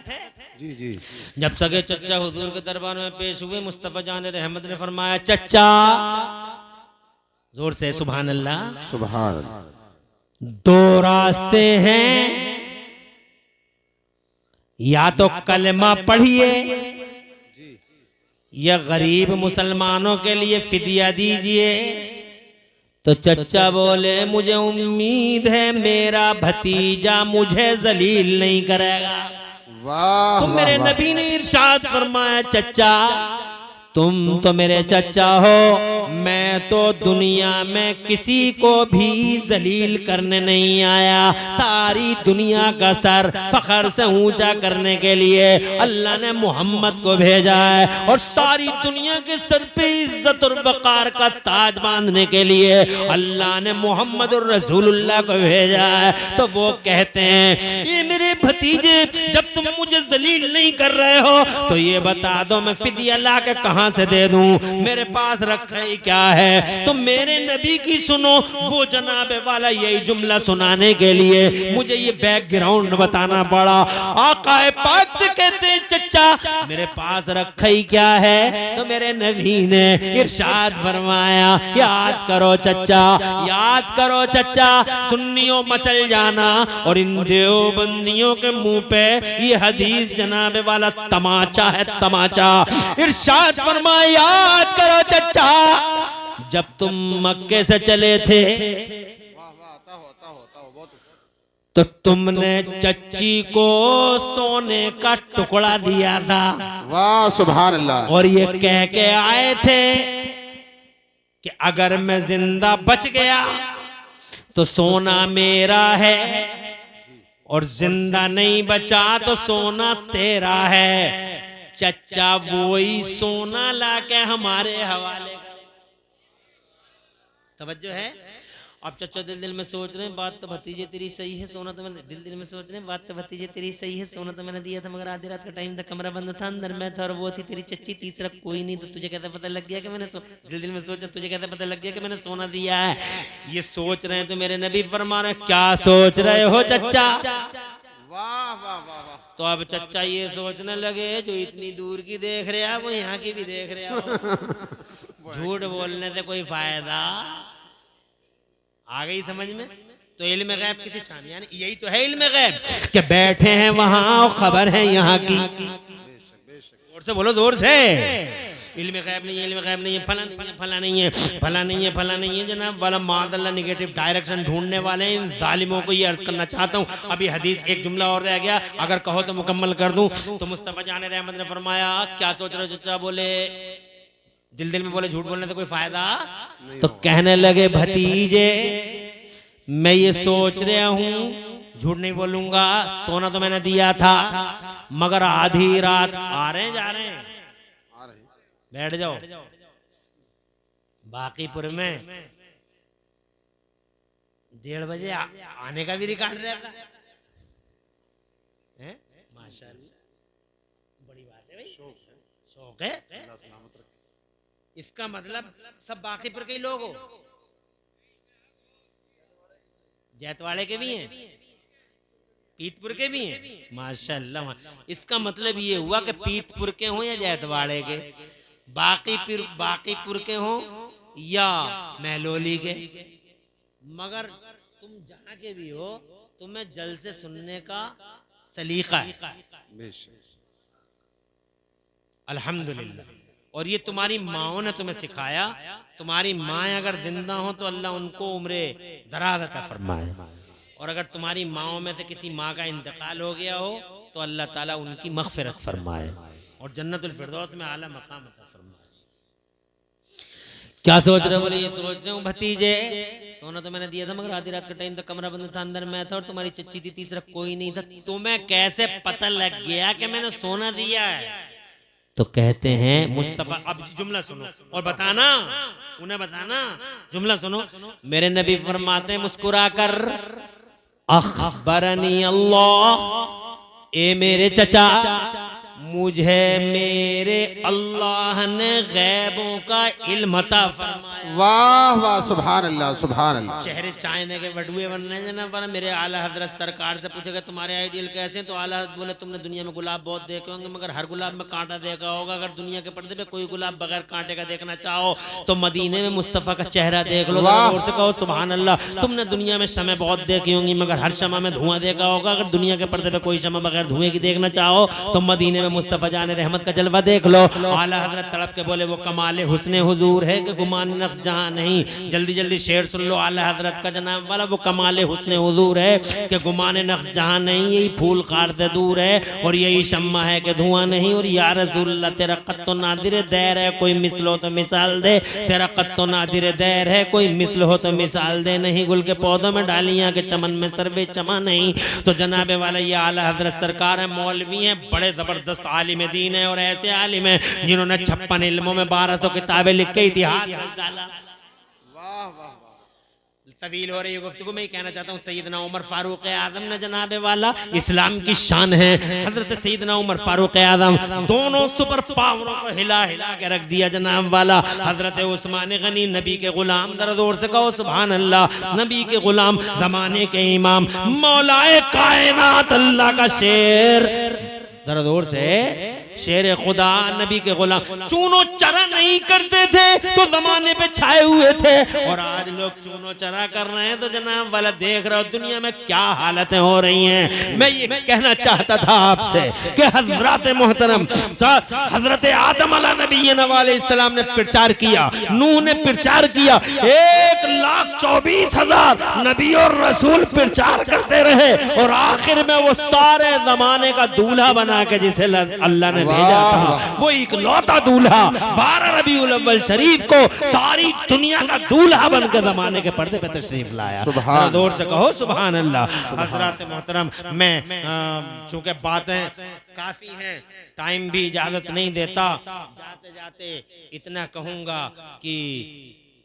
जी जी, जब सगे चच्चा हुजूर के दरबार में पेश हुए, मुस्तफा जान रहमत ने फरमाया चच्चा, जोर से सुभान अल्लाह, सुभान अल्लाह। दो रास्ते हैं, या तो कलमा पढ़िए या गरीब मुसलमानों के लिए फिदिया दीजिए। तो चच्चा बोले मुझे उम्मीद है मेरा भतीजा मुझे जलील नहीं करेगा। वाह, तो मेरे वाह, नबी ने इरशाद फरमाया चच्चा तुम तो मेरे चच्चा हो, मैं तो दुनिया में किसी को भी जलील करने नहीं आया। सारी दुनिया का सर फखर से ऊंचा करने के लिए अल्लाह ने मोहम्मद को भेजा है, और सारी दुनिया के सर पे इज्जत और वकार का ताज बांधने के लिए अल्लाह ने मोहम्मद और रसूलुल्लाह को भेजा है। तो वो कहते हैं ये मेरे भतीजे जब तुम मुझे जलील नहीं कर रहे हो तो ये बता दो मैं फिदिया ला के कहां से दे दूं, मेरे पास रखा ही क्या है? तो मेरे नबी की सुनो, वो जनाबे वाला यही जुमला सुनाने के लिए मुझे ये बैकग्राउंड बताना पड़ा। आका पाक से कहते हैं चच्चा मेरे पास रखा ही क्या है? तो मेरे नबी ने इरशाद फरमाया याद करो चच्चा, याद करो चच्चा, सुन्नियों मचल जाना और इन देवबंदियों के मुंह पे ये हदीस जनाबे वाला तमाचा है, तमाचा। इरशाद फरमाया याद करो चच्चा, जब तुम मक्के से चले थे तो तुमने चच्ची को सोने का टुकड़ा दिया था। वाह सुभान अल्लाह। और ये कह के आए थे कि अगर मैं जिंदा बच गया तो सोना मेरा है, और जिंदा नहीं बचा तो सोना तेरा है। चच्चा वही सोना लाके हमारे हवाले करे। तवज्जो है। अब चच्चा दिल दिल में सोच रहे हैं बात तो भतीजे तेरी सही है, सोना तो मैंने दिल दिल में सोच रहे हैं बात तो भतीजे तेरी सही है, सोना तो मैंने दिया था मगर आधी रात का टाइम था, कमरा बंद था, अंदर मैं था और वो थी तेरी चच्ची, तीसरा कोई नहीं। तो तुझे कैसे पता लग गया कि मैंने दिल दिल में सोचा तुझे कैसे पता लग गया कि मैंने सोना दिया है? ये सोच रहे हैं तो मेरे नबी फरमा रहे क्या सोच रहे हो चच्चा? वाह वाह वाह वाह। तो अब चच्चा ये सोचने लगे जो इतनी दूर की देख रहे हैं वो यहाँ की भी देख रहे हो। झूठ बोलने से कोई फायदा आ गई समझ में? तो इल्म गैब किसी सामने, यानी यही तो है इल्म गैब कि बैठे हैं वहां और खबर है यहाँ की। जोर से बोलो, जोर से। इल्म गैब नहीं है, इल्म गैब नहीं है, फला नहीं है, फला नहीं है, फला नहीं है, फला नहीं है जनाब। वाला मादल्ला निगेटिव डायरेक्शन ढूंढने वाले इन जालिमों को ये अर्ज करना चाहता हूँ। अभी हदीस एक जुमला और रह गया, अगर कहो तो मुकम्मल कर दूं। तो मुस्तफा जान रहमत ने फरमाया, क्या सोच रहे हो चचा? बोले दिल दिल में बोले झूठ बोलने से कोई फायदा। तो कहने लगे भतीजे मैं ये सोच रहा हूँ, झूठ नहीं बोलूंगा, सोना तो मैंने दिया था मगर आधी रात आ रहे जा रहे हैं, बैठ जाओ। बाकीपुर में 1:30 बजे आने का भी रिकॉर्ड रहता है। माशाअल्लाह, बड़ी बात है भाई, शौक है। इसका मतलब सब बाकीपुर के ही लोग हो, जैतवाड़े के भी हैं, पीतपुर के भी हैं, माशाअल्लाह। इसका मतलब ये हुआ कि पीतपुर के हों या जैतवाड़े के, बाकीपुर के हों या महलोली के, मगर तुम जहां के भी हो तुम्हें जल से सुनने का सलीका है। अल्हम्दुलिल्लाह। और ये तुम्हारी माओ ने तुम्हें सिखाया। तुम्हारी माँ अगर जिंदा हो तो अल्लाह उनको उम्रे दराज अता फरमाए, और अगर तुम्हारी माओ में से किसी माँ का इंतकाल हो गया हो तो अल्लाह ताला उनकी मग़फ़िरत फरमाए और जन्नतुल फिरदौस में आला मकाम अता फरमाए। क्या सोच रहे हो? बोले ये सोच रहे हूँ भतीजे, सोना तो मैंने दिया था मगर आधी रात का टाइम था, कमरा बंद था, अंदर मैं था और तुम्हारी चच्ची थी, तीसरा कोई नहीं था। तुम्हें कैसे पता लग गया कि मैंने सोना दिया है? तो कहते हैं मुस्तफा, अब जुमला सुनो और बताना, उन्हें बताना। जुमला सुनो, मेरे नबी फरमाते हैं मुस्कुरा कर, अख़बरनी अल्लाह, ए मेरे चचा मुझे मेरे अल्लाह ने गैबों का इल्म अता फरमाया। वाह वाह, सुभान अल्लाह, सुभान अल्लाह। चेहरे चाइने के बटुए बन रहे हैं ना। मेरे आला हजरत सरकार से पूछेगा तुम्हारे आइडियल कैसे हैं, तो आला हजरत बोले तुमने दुनिया में गुलाब बहुत देखे होंगे मगर हर गुलाब में कांटा देखा होगा। अगर दुनिया के पर्दे पे कोई गुलाब बगैर कांटे का देखना चाहो तो मदीने में मुस्तफा का चेहरा देख लो। और से कहो सुभान अल्लाह। तुमने दुनिया में शमे बहुत देखी होंगी मगर हर शमा में धुआं देखा होगा। अगर दुनिया के पर्दे पे कोई शमा बगैर धुएं की देखना चाहो तो मदीने में मुस्तफा जान रहमत का जलवा देख लो। आला हजरत तड़प के बोले वो कमाले हुस्ने हुजूर है कि गुमान नफ्स जहां नहीं। जल्दी जल्दी शेर सुन लो आला हजरत का जनाब वाला, वो कमाले हुस्ने हुजूर है कि गुमान नफ्स जहां नहीं। यही फूल खार से दूर है और यही शम्मा है कि धुआं नहीं। और या रसूलल्लाह तेरा कत्तो नादिर दैर है, कोई मिसल हो तो मिसाल दे। तेरा कत्तो नादिर दैर है, कोई मिसल हो तो मिसाल दे। नहीं गुल के पौधों में डालियां के चमन में सर्वे चमा नहीं। तो जनाबे वाला ये आला हजरत सरकार है, मौलवी हैं, बड़े जबरदस्त आलिम दीन है और ऐसे आलिम है जिन्होंने 56 इल्मों में 1200 किताबें लिख के इतिहास डाला। वाह वाह, तवील हो रही है गुफ्तगू। मैं कहना चाहता हूँ सैयदना उमर फारूक आजम ने जनाबे वाला इस्लाम की शान है। हजरत सैयदना उमर फारूक आजम दोनों सुपर पावरों को हिला हिला के रख दिया जनाब वाला। हजरत उस्मान गनी नबी के गुलाम, दरदोर से कहो सुभान अल्लाह, नबी के गुलाम, जमाने के इमाम, मौलाए कायनात, अल्लाह का शेर, दरदोर से शेर खुदा, नबी के गुलाम, चूनो चरा नहीं करते थे तो जमाने पे छाए हुए थे और आज लोग चूनो चरा कर रहे हैं। तो जनाब वाला देख रहे हो दुनिया में क्या हालतें हो रही हैं। मैं ये कहना चाहता था आपसे कि हजरत मोहतरम हजरत आदम अलैहिस्सलाम ने प्रचार किया, नूह ने प्रचार किया, 1,24,000 नबी और रसूल प्रचार करते रहे और आखिर में वो सारे जमाने का दूल्हा बना के जिसे अल्लाह ने भेजा था, वो इकलौता दूल्हा 12 रबीउल अव्वल शरीफ को सारी दुनिया का दूल्हा बनकर जमाने के पर्दे पे तशरीफ लाया। जोर से कहो सुभान अल्लाह। हजरत मोहतरम, मैं चूंकि बातें काफी हैं, टाइम भी इजाजत नहीं देता, जाते जाते इतना कहूंगा कि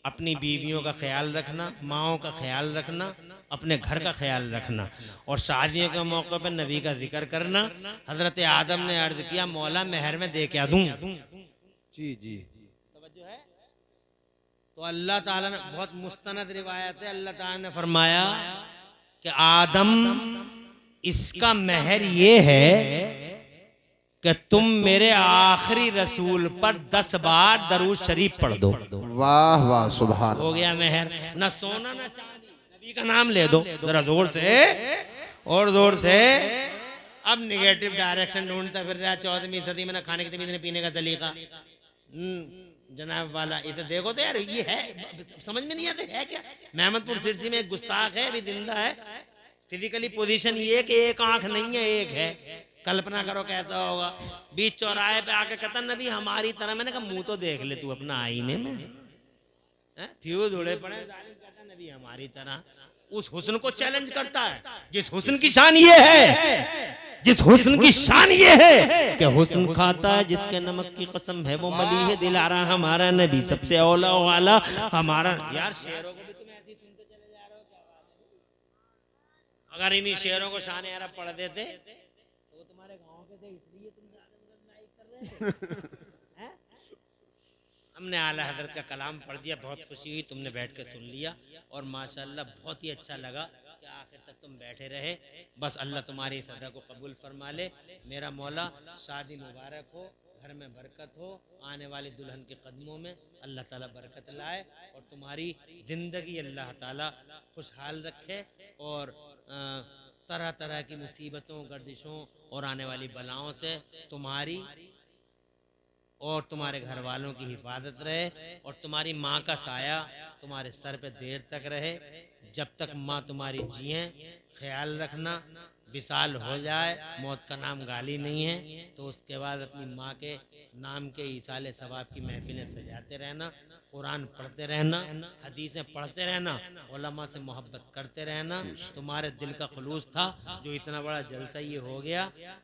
अपनी बीवियों का ख्याल रखना, माओं का ख्याल रखना, अपने घर का ख्याल रखना और शादियों के मौके पर नबी का जिक्र करना। हजरत आदम ने अर्ज किया मौला मेहर में दे क्या दूं? जी जी, तो अल्लाह ताला ने, बहुत मुस्तनद रिवायत है, अल्लाह ताला ने फरमाया कि आदम इसका महर ये है कि तुम मेरे आखिरी रसूल पर 10 बार दरूद शरीफ पढ़ दो। वाह वाह सुभान। हो गया महर। ना सोना ना चांदी, नबी का नाम ले दो जरा जोर से और जोर से। अब निगेटिव डायरेक्शन ढूंढता फिर रहा 14वीं सदी में, ना खाने की तमीज, पीने का सलीका। जनाब वाला इसे देखो तो यार ये है, समझ में नहीं आते है क्या। मेहमदपुर सिरसी में एक गुस्ताख है, अभी जिंदा है। फिजिकली पोजीशन ये कि एक आंख नहीं है, एक है। कल्पना करो कैसा होगा। बीच चौराहे पे आके कहता नबी हमारी तरह। मैंने कहा मुंह तो देख ले तू अपना आईने में, फ्यूज उड़े पड़े। कहता नबी हमारी तरह। उस हुस्न को चैलेंज करता है जिस हुस्न की शान ये है, जिस हुस्न की शान ये है कि हुस्न खाता है जिसके नमक की कसम है वो मली है दिलारा हमारा नबी सबसे औला वाला हमारा। यार शेरों को भी तुम ऐसे ही सुनते चले जा रहे हो क्या? अगर इन्हीं शेरों को शान अरब पढ़ देते तो तुम्हारे गांव के थे, इसलिए तुम लाइक कर रहे थे। हमने आला हजरत का कलाम पढ़ दिया, बहुत खुशी हुई, तुमने बैठ के सुन लिया और माशाल्लाह बहुत ही अच्छा लगा कि आखिर तक तुम बैठे रहे। बस अल्लाह तुम्हारी इस अदा को कबूल फरमा ले। मेरा मौला शादी मुबारक हो, घर में बरकत हो, आने वाली दुल्हन के कदमों में अल्लाह ताला बरकत लाए और तुम्हारी ज़िंदगी अल्लाह ताला खुशहाल रखे और तरह तरह की मुसीबतों, गर्दिशों और आने वाली बलाओं से तुम्हारी और तुम्हारे घर वालों की हिफाजत रहे और तुम्हारी माँ का साया तुम्हारे सर पे देर तक रहे। जब तक माँ तुम्हारी जिए ख्याल रखना, विसाल हो जाए, मौत का नाम गाली नहीं है, तो उसके बाद अपनी माँ के नाम के ईसाले सवाब की महफिलें सजाते रहना, कुरान पढ़ते रहना, हदीसें पढ़ते रहना, उलमा से मोहब्बत करते रहना। तुम्हारे दिल का खुलूस था जो इतना बड़ा जलसा ये हो गया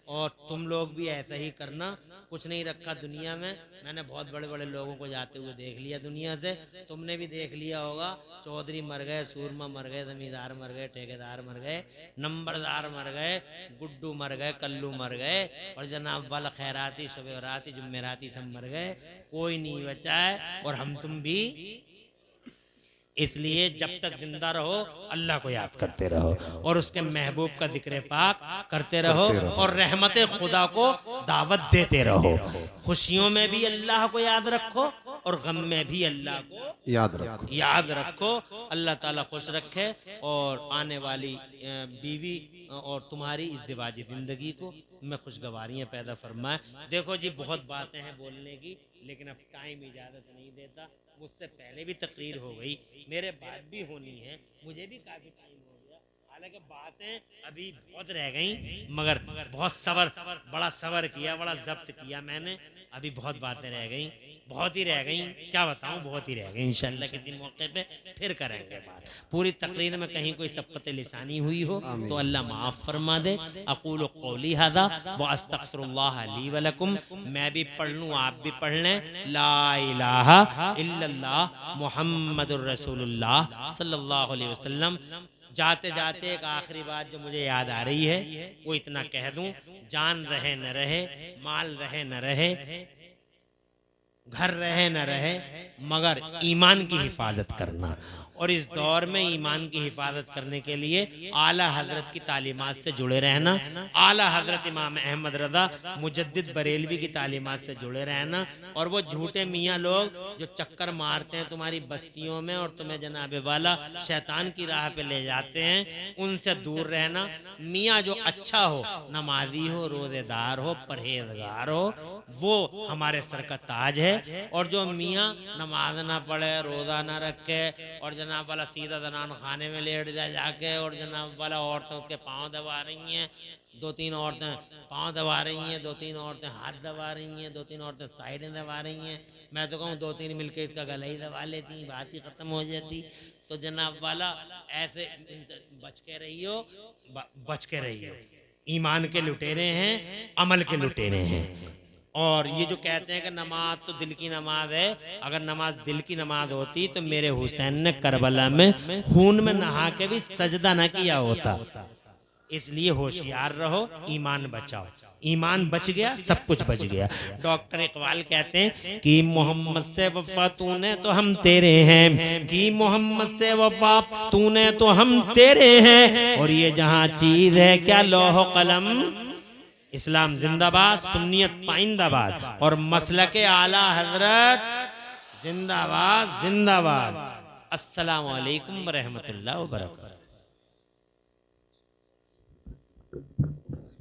और तुम लोग भी ऐसा ही करना। कुछ नहीं रखा दुनिया में। मैंने बहुत बड़े बड़े लोगों को जाते हुए देख लिया दुनिया से, तुमने भी देख लिया होगा। चौधरी मर गए, सूरमा मर गए, जमींदार मर गए, ठेकेदार मर गए, नंबरदार मर गए, गुड्डू मर गए, कल्लू मर गए और जनाब वाला खैराती, शबेराती, जुम्मेराती सब मर गए। कोई नहीं बचा है और हम तुम भी। इसलिए जब तक जिंदा रहो अल्लाह को याद करते रहो और उसके महबूब का जिक्र पाक करते रहो और रहमत खुदा को दावत देते रहो। खुशियों में भी अल्लाह को याद रखो और गम में भी अल्लाह को याद रखो। अल्लाह ताला खुश रखे और आने वाली बीवी और तुम्हारी इज़्दिवाजी ज़िंदगी को में खुशगवारियाँ पैदा फरमाए। देखो जी बहुत बातें हैं बोलने की, लेकिन अब टाइम इजाज़त नहीं देता। मुझसे पहले भी तकरीर हो गई, मेरे बाद भी होनी है, मुझे भी काफ़ी टाइम हो गया। हालांकि बातें अभी बहुत रह गई, मगर बहुत बड़ा सबर किया, बड़ा जब्त किया मैंने। अभी बहुत बातें रह गई, बहुत ही रह गई, क्या बताऊं, बहुत ही रह गई। इंशाल्लाह किसी मौके पे फिर करेंगे बात। पूरी तकरीर में कहीं कोई सबकत लिसानी हुई हो तो अल्लाह माफ़ फरमा दे। अक़ूलु क़ौली हाज़ा व अस्तग़फ़िरुल्लाह ली व लकुम। मैं भी पढ़ लूँ, आप भी पढ़ लें। ला इलाहा इल्लल्लाह मुहम्मदुर रसूलुल्लाह सल्लल्लाहु अलैहि वसल्लम। जाते जाते एक आखिरी बात जो मुझे याद आ रही है वो इतना कह दूं, जान रहे न रहे, माल रहे न रहे, घर रहे न रहे, मगर ईमान की हिफाजत करना। और इस दौर में ईमान की हिफाजत करने के लिए आला हजरत की तालीमात से जुड़े रहना, आला हजरत इमाम अहमद रज़ा मुजद्दिद बरेलवी की तालीमात से जुड़े रहना। और वो झूठे मियाँ लोग जो चक्कर मारते हैं तुम्हारी बस्तियों में और तुम्हें जनाबे वाला शैतान की राह पे ले जाते हैं, उनसे दूर रहना। मियाँ जो अच्छा हो, नमाजी हो, रोज़ेदार हो, परहेजगार हो, वो हमारे सर का ताज है। और जो मियाँ नमाज ना पढ़े, रोज़ा ना रखे और जनाब वाला सीधा जनान खाने में लेट जाए जाके और जनाब वाला औरतें उसके पाँव दबा रही हैं, 2-3 औरतें पाँव दबा रही हैं, 2-3 औरतें हाथ दबा रही हैं, 2-3 औरतें साइडें दबा रही हैं। मैं तो कहूँ 2-3 मिलके इसका गला ही दबा लेती, बात ही ख़त्म हो जाती। तो जनाब वाला ऐसे बच के रहियो, बच के रहियो। ईमान के लुटेरे हैं, अमल के लुटेरे हैं। और ये जो कहते हैं कि नमाज तो दिल की नमाज है, अगर नमाज दिल की नमाज होती तो मेरे हुसैन ने करबला में खून में नहा के भी सजदा ना किया होता। इसलिए होशियार रहो, ईमान बचाओ। ईमान बच गया, सब कुछ बच गया। डॉक्टर इकबाल कहते हैं कि मोहम्मद से वफा तूने तो हम तेरे हैं, कि मोहम्मद से वफा तूने तो हम तेरे हैं, और ये जहां चीज है क्या लौह कलम। इस्लाम जिंदाबाद, सुन्नियत पाइंदाबाद, और मसलके आला हजरत जिंदाबाद जिंदाबाद। अस्सलामु अलैकुम व रहमतुल्लाहि व बरकातहू।